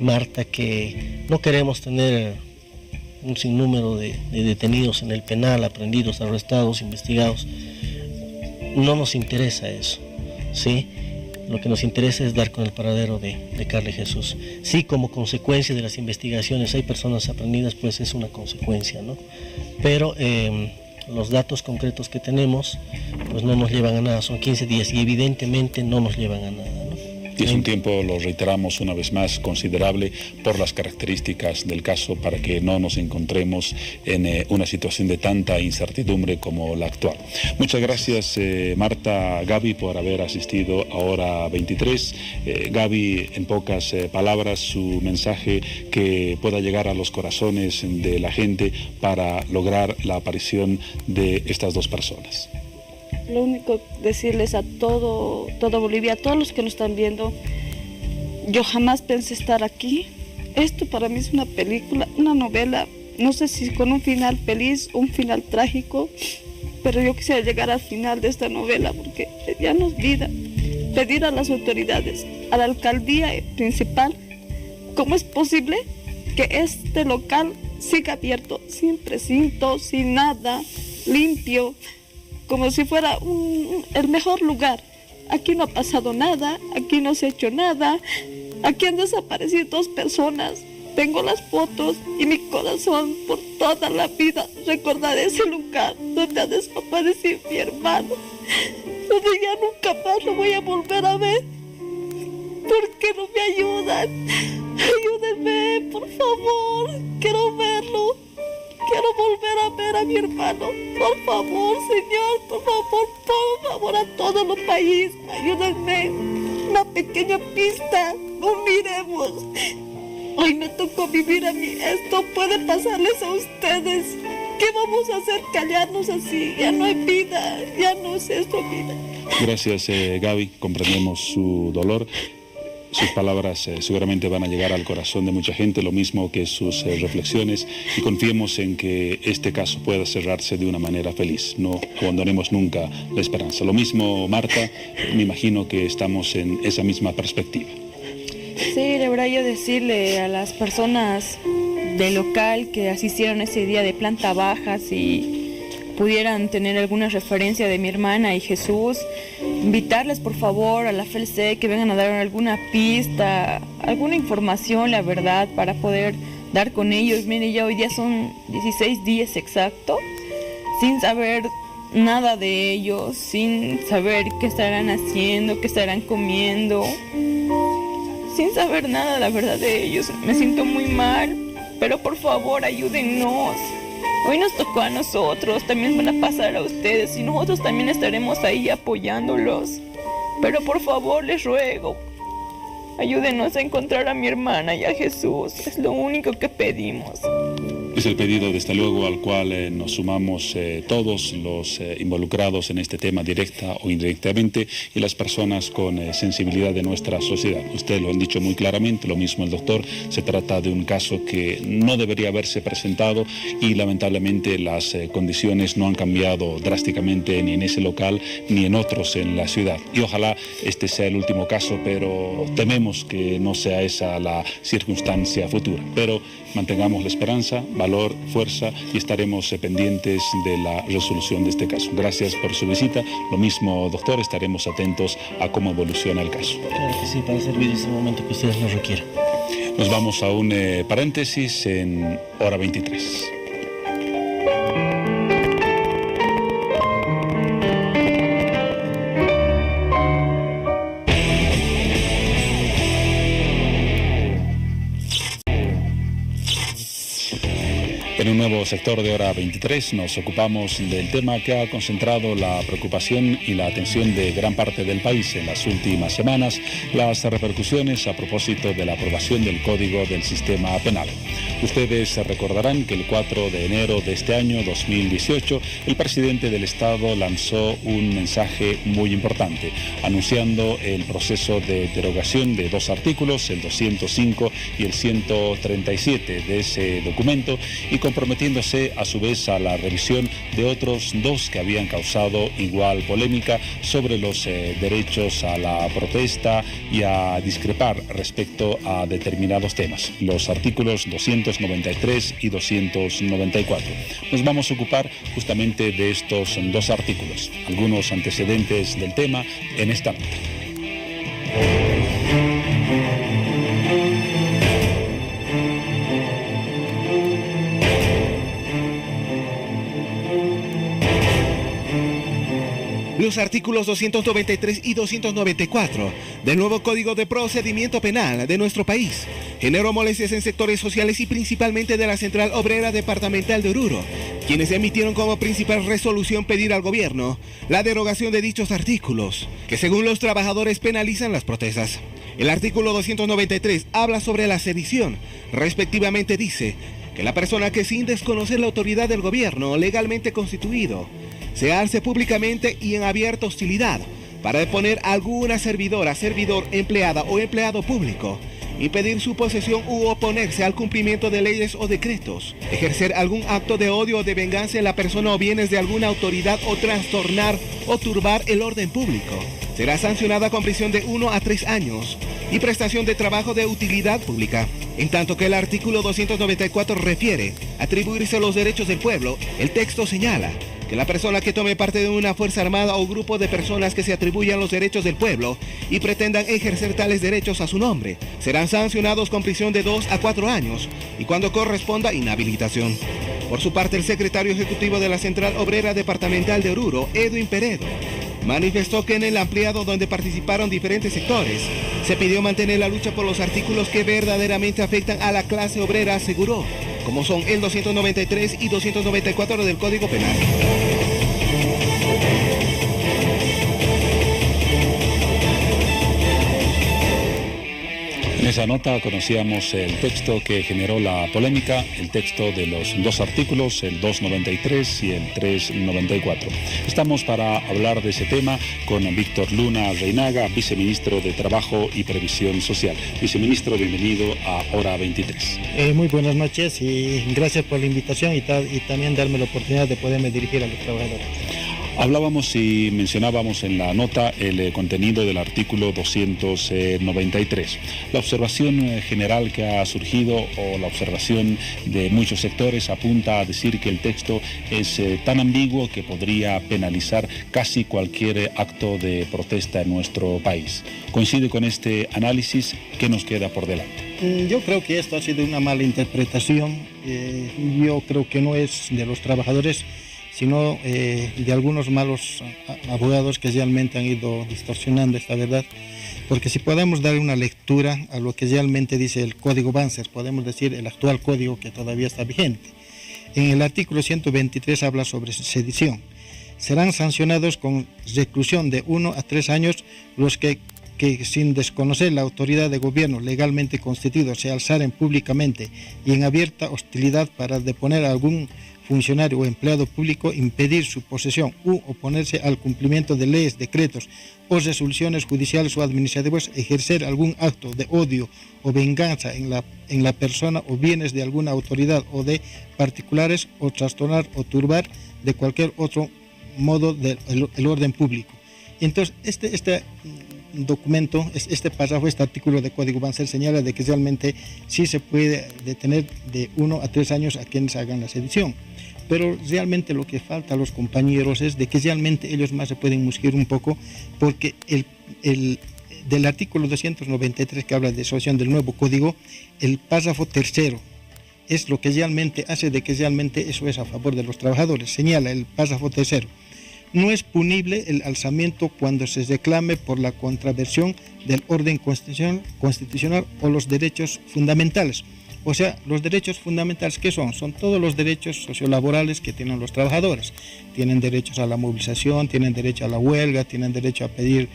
K: Marta, que no queremos tener un sinnúmero de detenidos en el penal, aprehendidos, arrestados, investigados. No nos interesa eso, ¿sí? Lo que nos interesa es dar con el paradero de Carla y Jesús. Sí, como consecuencia de las investigaciones hay personas aprendidas, pues es una consecuencia, ¿no? Pero los datos concretos que tenemos, pues no nos llevan a nada, son 15 días y evidentemente no nos llevan a nada, ¿no?
B: Y es un tiempo, lo reiteramos una vez más, considerable por las características del caso para que no nos encontremos en una situación de tanta incertidumbre como la actual. Muchas gracias Marta, Gaby, por haber asistido a Hora 23. Gaby, en pocas palabras, su mensaje que pueda llegar a los corazones de la gente para lograr la aparición de estas 2 personas.
L: Lo único decirles a todo Bolivia, a todos los que nos están viendo, yo jamás pensé estar aquí. Esto para mí es una película, una novela, no sé si con un final feliz o un final trágico, pero yo quisiera llegar al final de esta novela porque ya no es vida. Pedir a las autoridades, a la alcaldía principal, ¿cómo es posible que este local siga abierto, sin precinto, sin nada, limpio? Como si fuera el mejor lugar. Aquí no ha pasado nada, aquí no se ha hecho nada, aquí han desaparecido 2 personas. Tengo las fotos y mi corazón por toda la vida recordaré ese lugar donde ha desaparecido mi hermano, donde ya nunca más lo voy a volver a ver. ¿Por qué no me ayudan? Ayúdenme, por favor, quiero verlo. Quiero volver a ver a mi hermano. Por favor, Señor, por favor, a todos los países, ayúdenme. Una pequeña pista, no miremos. Hoy me tocó vivir a mí. Esto puede pasarles a ustedes. ¿Qué vamos a hacer? Callarnos así. Ya no hay vida, ya no es esto vida.
B: Gracias, Gaby. Comprendemos su dolor. Sus palabras seguramente van a llegar al corazón de mucha gente, lo mismo que sus reflexiones, y confiemos en que este caso pueda cerrarse de una manera feliz. No abandonemos nunca la esperanza. Lo mismo, Marta, me imagino que estamos en esa misma perspectiva.
M: Sí, debería yo decirle a las personas del local que asistieron ese día de planta baja, si pudieran tener alguna referencia de mi hermana y Jesús, invitarles por favor a la FELC que vengan a dar alguna pista, alguna información, la verdad, para poder dar con ellos. Mire, ya hoy día son 16 días exactos, sin saber nada de ellos, sin saber qué estarán haciendo, qué estarán comiendo, sin saber nada, la verdad, de ellos. Me siento muy mal, pero por favor ayúdennos. Hoy nos tocó a nosotros, también van a pasar a ustedes y nosotros también estaremos ahí apoyándolos. Pero por favor les ruego, Ayúdenos a encontrar a mi hermana y a Jesús. Es lo único que pedimos.
B: Es el pedido, desde luego, al cual nos sumamos todos los involucrados en este tema, directa o indirectamente, y las personas con sensibilidad de nuestra sociedad. Ustedes lo han dicho muy claramente, lo mismo el doctor. Se trata de un caso que no debería haberse presentado y lamentablemente las condiciones no han cambiado drásticamente ni en ese local ni en otros en la ciudad. Y ojalá este sea el último caso, pero tememos que no sea esa la circunstancia futura. Pero mantengamos la esperanza, valor, fuerza, y estaremos pendientes de la resolución de este caso. Gracias por su visita. Lo mismo, doctor, estaremos atentos a cómo evoluciona el caso.
K: Claro que sí, para servir en ese momento que ustedes nos requieran.
B: Nos vamos a un paréntesis en Hora 23. En un nuevo sector de Hora 23 nos ocupamos del tema que ha concentrado la preocupación y la atención de gran parte del país en las últimas semanas, las repercusiones a propósito de la aprobación del Código del Sistema Penal. Ustedes recordarán que el 4 de enero de este año 2018 el presidente del Estado lanzó un mensaje muy importante, anunciando el proceso de derogación de dos artículos, el 205 y el 137 de ese documento, y comprometiéndose a su vez a la revisión de otros dos que habían causado igual polémica sobre los derechos a la protesta y a discrepar respecto a determinados temas, los artículos 293 y 294. Nos vamos a ocupar justamente de estos dos artículos, algunos antecedentes del tema en esta nota.
D: Los artículos 293 y 294 del nuevo Código de Procedimiento Penal de nuestro país generó molestias en sectores sociales y principalmente de la Central Obrera Departamental de Oruro, quienes emitieron como principal resolución pedir al gobierno la derogación de dichos artículos, que según los trabajadores penalizan las protestas. El artículo 293 habla sobre la sedición, respectivamente dice que la persona que sin desconocer la autoridad del gobierno legalmente constituido se alce públicamente y en abierta hostilidad para deponer a alguna servidora, servidor, empleada o empleado público, impedir su posesión u oponerse al cumplimiento de leyes o decretos, ejercer algún acto de odio o de venganza en la persona o bienes de alguna autoridad o trastornar o turbar el orden público. Será sancionada con prisión de 1 a 3 años y prestación de trabajo de utilidad pública. En tanto que el artículo 294 refiere a atribuirse los derechos del pueblo, el texto señala que la persona que tome parte de una fuerza armada o grupo de personas que se atribuyan los derechos del pueblo y pretendan ejercer tales derechos a su nombre, serán sancionados con prisión de 2 a 4 años y cuando corresponda inhabilitación. Por su parte, el secretario ejecutivo de la Central Obrera Departamental de Oruro, Edwin Peredo, manifestó que en el ampliado donde participaron diferentes sectores, se pidió mantener la lucha por los artículos que verdaderamente afectan a la clase obrera, aseguró, como son el 293 y 294 del Código Penal.
B: En esa nota conocíamos el texto que generó la polémica, el texto de los dos artículos, el 293 y el 394. Estamos para hablar de ese tema con Víctor Luna Reinaga, viceministro de Trabajo y Previsión Social. Viceministro, bienvenido a Hora 23.
N: Muy buenas noches y gracias por la invitación y también darme la oportunidad de poderme dirigir a los trabajadores.
B: Hablábamos y mencionábamos en la nota el contenido del artículo 293. La observación general que ha surgido o la observación de muchos sectores apunta a decir que el texto es tan ambiguo que podría penalizar casi cualquier acto de protesta en nuestro país. ¿Coincide con este análisis? ¿Qué nos queda por delante?
N: Yo creo que esto ha sido una mala interpretación. Yo creo que no es de los trabajadores, sino de algunos malos abogados que realmente han ido distorsionando esta verdad. Porque si podemos dar una lectura a lo que realmente dice el Código Banzer, podemos decir el actual código que todavía está vigente. En el artículo 123 habla sobre sedición. Serán sancionados con reclusión de 1 a 3 años los que que sin desconocer la autoridad de gobierno legalmente constituido se alzaren públicamente y en abierta hostilidad para deponer a algún funcionario o empleado público, impedir su posesión u oponerse al cumplimiento de leyes, decretos o resoluciones judiciales o administrativas, ejercer algún acto de odio o venganza en la persona o bienes de alguna autoridad o de particulares, o trastornar o turbar de cualquier otro modo el orden público. Entonces, este documento, este párrafo, este artículo de Código Banzer señala de que realmente sí se puede detener de 1 a 3 años a quienes hagan la sedición. Pero realmente lo que falta a los compañeros es de que realmente ellos más se pueden musquir un poco, porque del artículo 293 que habla de asociación del nuevo código, el párrafo tercero es lo que realmente hace de que realmente eso es a favor de los trabajadores. Señala el párrafo tercero: no es punible el alzamiento cuando se reclame por la contravención del orden constitucional o los derechos fundamentales. O sea, los derechos fundamentales, ¿qué son? Son todos los derechos sociolaborales que tienen los trabajadores. Tienen derechos a la movilización, tienen derecho a la huelga, tienen derecho a pedir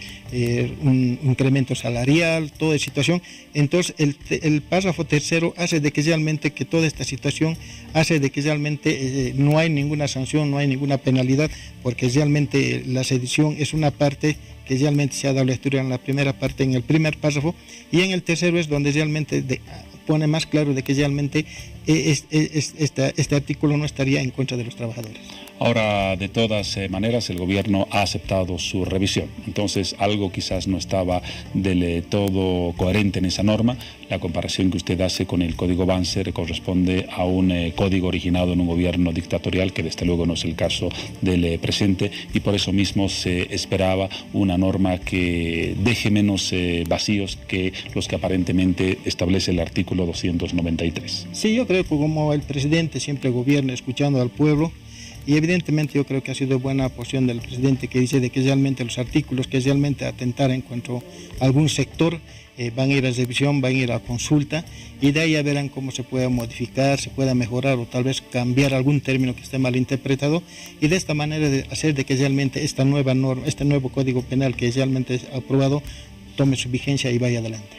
N: un incremento salarial, toda esa situación. Entonces, el párrafo tercero hace de que realmente que toda esta situación hace de que realmente no hay ninguna sanción, no hay ninguna penalidad, porque realmente la sedición es una parte que realmente se ha dado lectura en la primera parte, en el primer párrafo, y en el tercero es donde realmente pone más claro de que realmente este artículo no estaría en contra de los trabajadores.
B: Ahora, de todas maneras, el gobierno ha aceptado su revisión. Entonces, algo quizás no estaba del todo coherente en esa norma. La comparación que usted hace con el Código Banzer corresponde a un código originado en un gobierno dictatorial, que desde luego no es el caso del presente, y por eso mismo se esperaba una norma que deje menos vacíos que los que aparentemente establece el artículo 293.
N: Sí, yo creo que como el presidente siempre gobierna escuchando al pueblo, y evidentemente yo creo que ha sido buena posición del presidente, que dice de que realmente los artículos que realmente atentaran contra algún sector van a ir a revisión, van a ir a consulta, y de ahí ya verán cómo se puede modificar, se pueda mejorar o tal vez cambiar algún término que esté mal interpretado, y de esta manera de hacer de que realmente esta nueva norma, este nuevo Código Penal que realmente es aprobado, tome su vigencia y vaya adelante.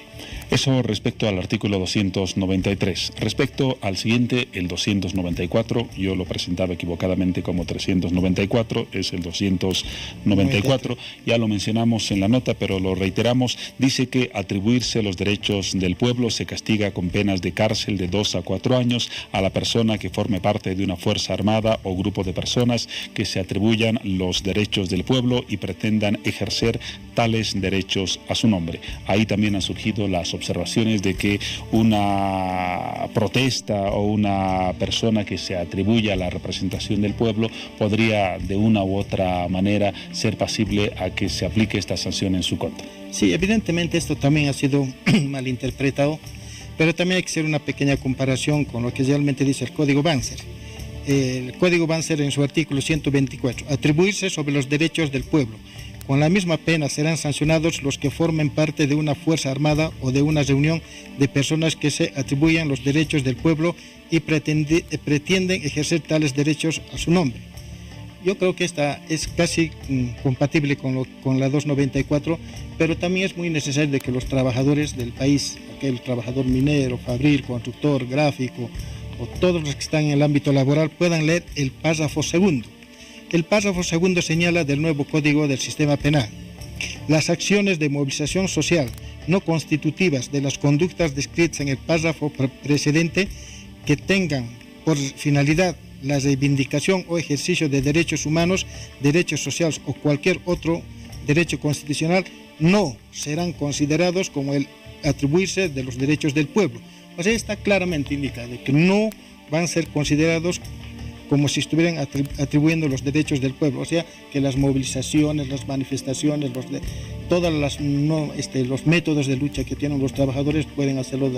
B: Eso respecto al artículo 293. Respecto al siguiente, el 294, yo lo presentaba equivocadamente como 394, es el 294, ya lo mencionamos en la nota, pero lo reiteramos. Dice que atribuirse los derechos del pueblo se castiga con penas de cárcel de 2 a 4 años a la persona que forme parte de una fuerza armada o grupo de personas que se atribuyan los derechos del pueblo y pretendan ejercer tales derechos a su nombre. Ahí también han surgido las observaciones de que una protesta o una persona que se atribuya a la representación del pueblo podría de una u otra manera ser pasible a que se aplique esta sanción en su contra.
N: Sí, evidentemente esto también ha sido malinterpretado, pero también hay que hacer una pequeña comparación con lo que realmente dice el Código Banzer. El Código Banzer en su artículo 124, atribuirse sobre los derechos del pueblo. Con la misma pena serán sancionados los que formen parte de una fuerza armada o de una reunión de personas que se atribuyan los derechos del pueblo y pretenden ejercer tales derechos a su nombre. Yo creo que esta es casi compatible con la 294, pero también es muy necesario de que los trabajadores del país, aquel trabajador minero, fabril, constructor, gráfico o todos los que están en el ámbito laboral puedan leer el párrafo segundo. El párrafo segundo señala del nuevo Código del Sistema Penal: las acciones de movilización social no constitutivas de las conductas descritas en el párrafo precedente que tengan por finalidad la reivindicación o ejercicio de derechos humanos, derechos sociales o cualquier otro derecho constitucional no serán considerados como el atribuirse de los derechos del pueblo. O sea, está claramente indicado que no van a ser considerados como si estuvieran atribuyendo los derechos del pueblo, o sea, que las movilizaciones, las manifestaciones, todos los métodos de lucha que tienen los trabajadores pueden hacerlo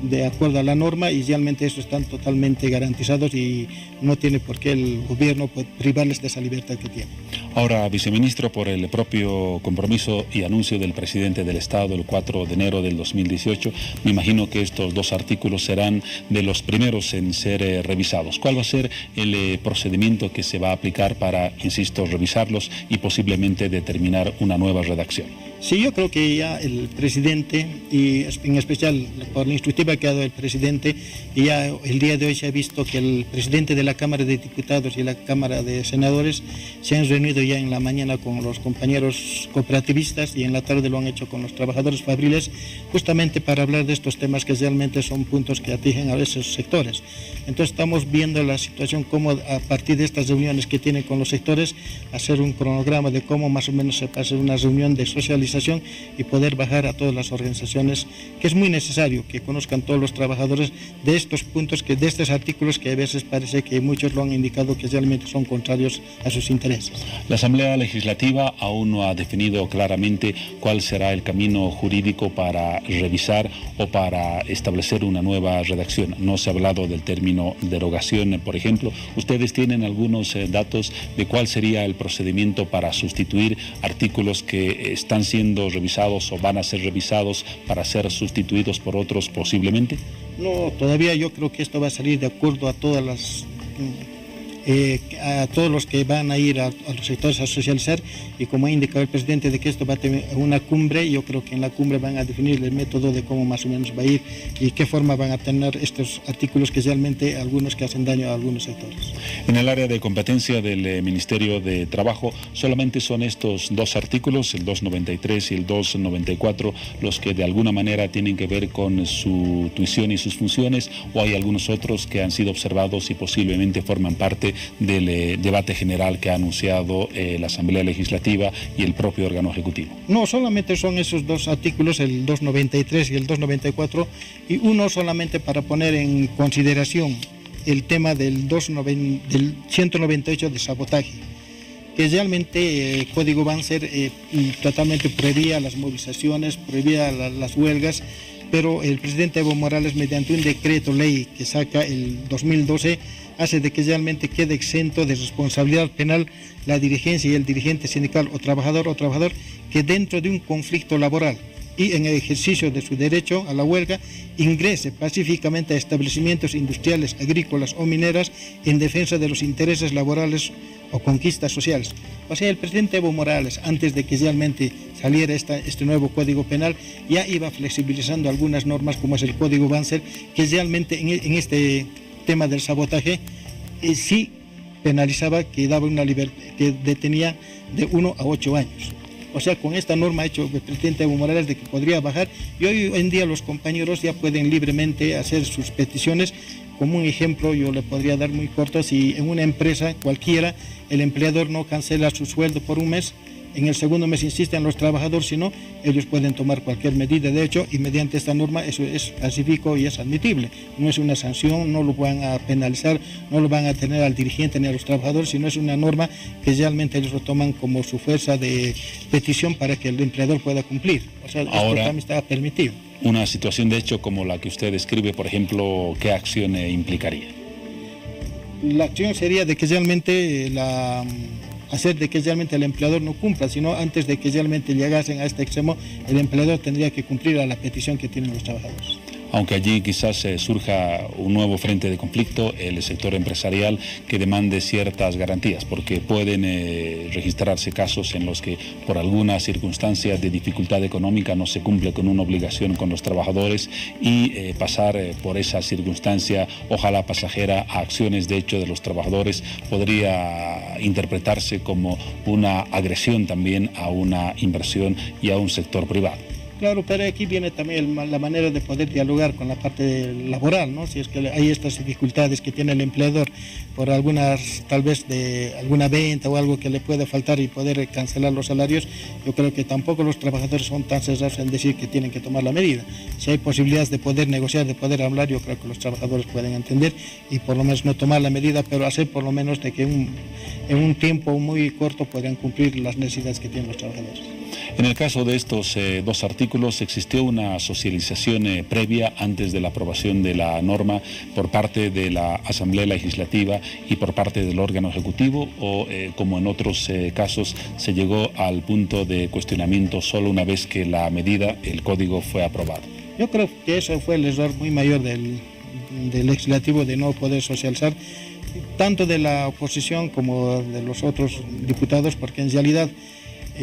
N: de acuerdo a la norma, y realmente eso están totalmente garantizados y no tiene por qué el gobierno privarles de esa libertad que tienen.
B: Ahora, viceministro, por el propio compromiso y anuncio del presidente del Estado el 4 de enero del 2018, me imagino que estos dos artículos serán de los primeros en ser revisados. ¿Cuál va a ser el procedimiento que se va a aplicar para, insisto, revisarlos y posiblemente determinar una nueva redacción?
N: Sí, yo creo que ya el presidente, y en especial por la instructiva que ha dado el presidente, y ya el día de hoy se ha visto que el presidente de la Cámara de Diputados y la Cámara de Senadores se han reunido ya en la mañana con los compañeros cooperativistas y en la tarde lo han hecho con los trabajadores fabriles, justamente para hablar de estos temas que realmente son puntos que atigen a esos sectores. Entonces estamos viendo la situación, cómo a partir de estas reuniones que tienen con los sectores, hacer un cronograma de cómo más o menos se pasa una reunión de socialización y poder bajar a todas las organizaciones, que es muy necesario que conozcan todos los trabajadores de estos puntos, de estos artículos que a veces parece que muchos lo han indicado que realmente son contrarios a sus intereses.
B: La Asamblea Legislativa aún no ha definido claramente cuál será el camino jurídico para revisar o para establecer una nueva redacción. No se ha hablado del término derogación, por ejemplo. ¿Ustedes tienen algunos datos de cuál sería el procedimiento para sustituir artículos que están siendo revisados o van a ser revisados para ser sustituidos por otros posiblemente?
N: No, todavía yo creo que esto va a salir de acuerdo a todas las a todos los que van a ir a los sectores a socializar, y como ha indicado el presidente de que esto va a tener una cumbre, yo creo que en la cumbre van a definir el método de cómo más o menos va a ir y qué forma van a tener estos artículos que realmente algunos que hacen daño a algunos sectores.
B: En el área de competencia del Ministerio de Trabajo, solamente son estos dos artículos, el 293 y el 294, los que de alguna manera tienen que ver con su tuición y sus funciones, o hay algunos otros que han sido observados y posiblemente forman parte del debate general que ha anunciado la Asamblea Legislativa y el propio órgano ejecutivo.
N: No, solamente son esos dos artículos, el 293 y el 294, y uno solamente para poner en consideración el tema del 198 de sabotaje, que realmente el código va a ser totalmente prohibía las movilizaciones, prohibía las huelgas, pero el presidente Evo Morales, mediante un decreto ley que saca el 2012, hace de que realmente quede exento de responsabilidad penal la dirigencia y el dirigente sindical o trabajador que dentro de un conflicto laboral y en el ejercicio de su derecho a la huelga ingrese pacíficamente a establecimientos industriales, agrícolas o mineras en defensa de los intereses laborales o conquistas sociales. O sea, el presidente Evo Morales, antes de que realmente saliera este nuevo Código Penal, ya iba flexibilizando algunas normas como es el Código Banzer, que realmente en este tema del sabotaje sí penalizaba, que daba una libertad, que detenía de 1 a 8 años. O sea, con esta norma ha hecho el presidente Evo Morales de que podría bajar, y hoy en día los compañeros ya pueden libremente hacer sus peticiones. Como un ejemplo yo le podría dar muy corto: si en una empresa cualquiera el empleador no cancela su sueldo por un mes, en el segundo mes insisten los trabajadores, si no, ellos pueden tomar cualquier medida, de hecho, y mediante esta norma eso es pacífico y es admitible. No es una sanción, no lo van a penalizar, no lo van a tener al dirigente ni a los trabajadores, sino es una norma que realmente ellos lo toman como su fuerza de petición para que el empleador pueda cumplir. O sea, esto también está permitido.
B: Una situación de hecho como la que usted describe, por ejemplo, ¿qué acción implicaría?
N: La acción sería de que realmente hacer de que realmente el empleador no cumpla, sino antes de que realmente llegasen a este extremo, el empleador tendría que cumplir a la petición que tienen los trabajadores.
B: Aunque allí quizás surja un nuevo frente de conflicto, el sector empresarial que demande ciertas garantías, porque pueden registrarse casos en los que por alguna circunstancia de dificultad económica no se cumple con una obligación con los trabajadores, y pasar por esa circunstancia, ojalá pasajera, a acciones de hecho de los trabajadores podría interpretarse como una agresión también a una inversión y a un sector privado.
N: Claro, pero aquí viene también la manera de poder dialogar con la parte laboral, ¿no? Si es que hay estas dificultades que tiene el empleador por algunas, tal vez de alguna venta o algo que le pueda faltar y poder cancelar los salarios, yo creo que tampoco los trabajadores son tan cerrados en decir que tienen que tomar la medida. Si hay posibilidades de poder negociar, de poder hablar, yo creo que los trabajadores pueden entender y por lo menos no tomar la medida, pero hacer por lo menos de que en un tiempo muy corto puedan cumplir las necesidades que tienen los trabajadores.
B: En el caso de estos dos artículos, ¿existió una socialización previa antes de la aprobación de la norma por parte de la Asamblea Legislativa y por parte del órgano ejecutivo, o como en otros casos se llegó al punto de cuestionamiento solo una vez que la medida, el código, fue aprobado?
N: Yo creo que eso fue el error muy mayor del legislativo, de no poder socializar, tanto de la oposición como de los otros diputados, porque en realidad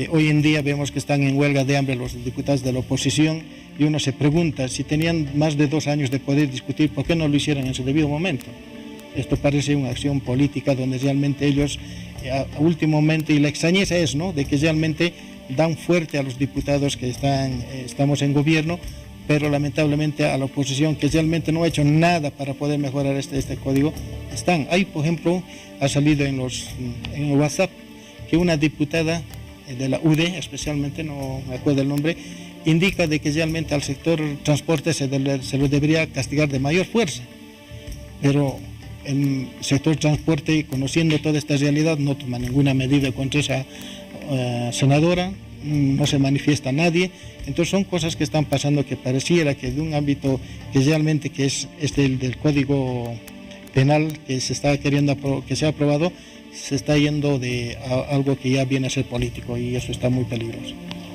N: Hoy en día vemos que están en huelga de hambre los diputados de la oposición y uno se pregunta si tenían más de 2 años de poder discutir, ¿por qué no lo hicieron en su debido momento? Esto parece una acción política donde realmente ellos a último momento, y la extrañeza es, ¿no?, de que realmente dan fuerte a los diputados que estamos en gobierno, pero lamentablemente a la oposición, que realmente no ha hecho nada para poder mejorar este código, están. Hay, por ejemplo, ha salido en WhatsApp que una diputada de la UD, especialmente, no me acuerdo el nombre, indica de que realmente al sector transporte se lo debería castigar de mayor fuerza, pero el sector transporte, conociendo toda esta realidad, no toma ninguna medida contra esa senadora, no se manifiesta nadie. Entonces son cosas que están pasando que pareciera que de un ámbito que realmente que es el del Código Penal que se está queriendo que sea aprobado, se está yendo de algo que ya viene a ser político, y eso está muy peligroso.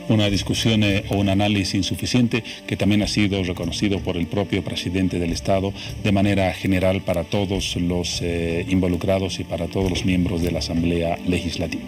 B: Una discusión o un análisis insuficiente que también ha sido reconocido por el propio presidente del Estado de manera general para todos los involucrados y para todos los miembros de la Asamblea Legislativa.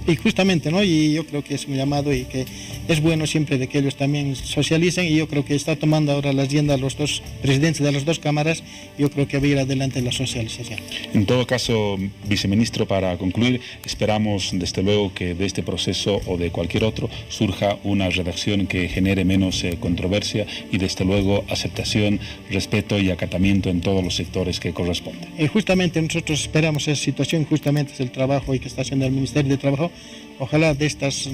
N: Y justamente, ¿no?, y yo creo que es un llamado y que es bueno siempre de que ellos también socialicen, y yo creo que está tomando ahora las riendas los dos presidentes de las dos cámaras. Yo creo que va a ir adelante la socialización.
B: En todo caso, viceministro, para concluir, esperamos desde luego que de este proceso o de cualquier otro surja una redacción que genere menos controversia y desde luego aceptación, respeto y acatamiento en todos los sectores que corresponden.
N: Y justamente nosotros esperamos esa situación, justamente es el trabajo y que está haciendo el Ministerio de Trabajo. Ojalá de estas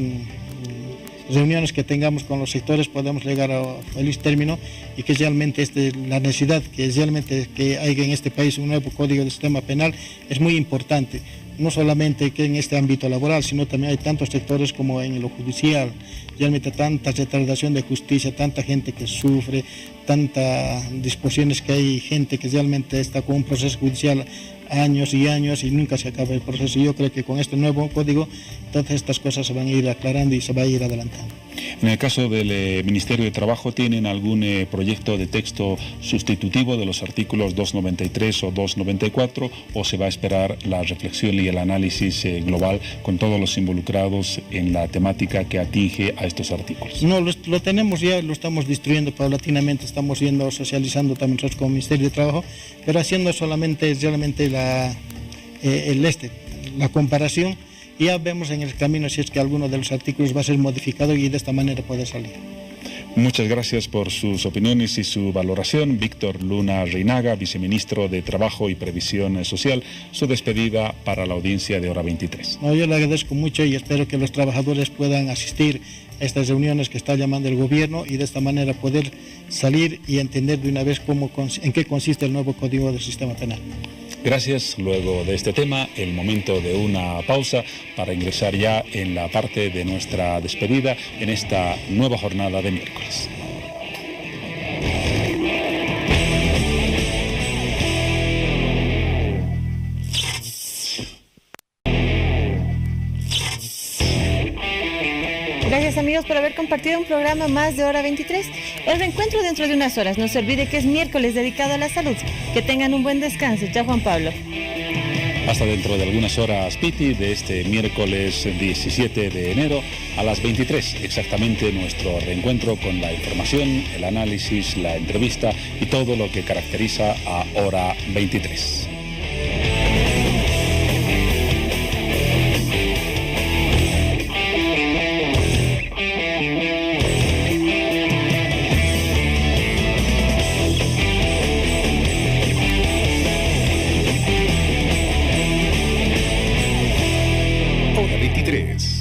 N: reuniones que tengamos con los sectores podamos llegar a feliz término, y que realmente la necesidad que realmente que haya en este país un nuevo código de sistema penal es muy importante. No solamente que en este ámbito laboral, sino también hay tantos sectores como en lo judicial, realmente tanta retardación de justicia, tanta gente que sufre, tantas disposiciones que hay gente que realmente está con un proceso judicial años y años y nunca se acaba el proceso. Y yo creo que con este nuevo código todas estas cosas se van a ir aclarando y se va a ir adelantando.
B: En el caso del Ministerio de Trabajo, ¿tienen algún proyecto de texto sustitutivo de los artículos 293 o 294, o se va a esperar la reflexión y el análisis global con todos los involucrados en la temática que atinge a estos artículos?
N: No, lo tenemos ya, lo estamos distribuyendo paulatinamente, estamos yendo socializando también nosotros como Ministerio de Trabajo, pero haciendo solamente realmente la comparación. Y ya vemos en el camino si es que alguno de los artículos va a ser modificado y de esta manera puede salir.
B: Muchas gracias por sus opiniones y su valoración. Víctor Luna Reinaga, viceministro de Trabajo y Previsión Social, su despedida para la audiencia de Hora 23.
N: No, yo le agradezco mucho y espero que los trabajadores puedan asistir a estas reuniones que está llamando el gobierno y de esta manera poder salir y entender de una vez en qué consiste el nuevo Código del Sistema Penal.
B: Gracias. Luego de este tema, el momento de una pausa para ingresar ya en la parte de nuestra despedida en esta nueva jornada de miércoles.
C: Gracias, amigos, por haber compartido un programa más de Hora 23. El reencuentro dentro de unas horas. No se olvide que es miércoles dedicado a la salud. Que tengan un buen descanso. Chao, Juan Pablo.
B: Hasta dentro de algunas horas, Piti, de este miércoles 17 de enero a las 23. Exactamente nuestro reencuentro con la información, el análisis, la entrevista y todo lo que caracteriza a Hora 23.
O: Hora 23.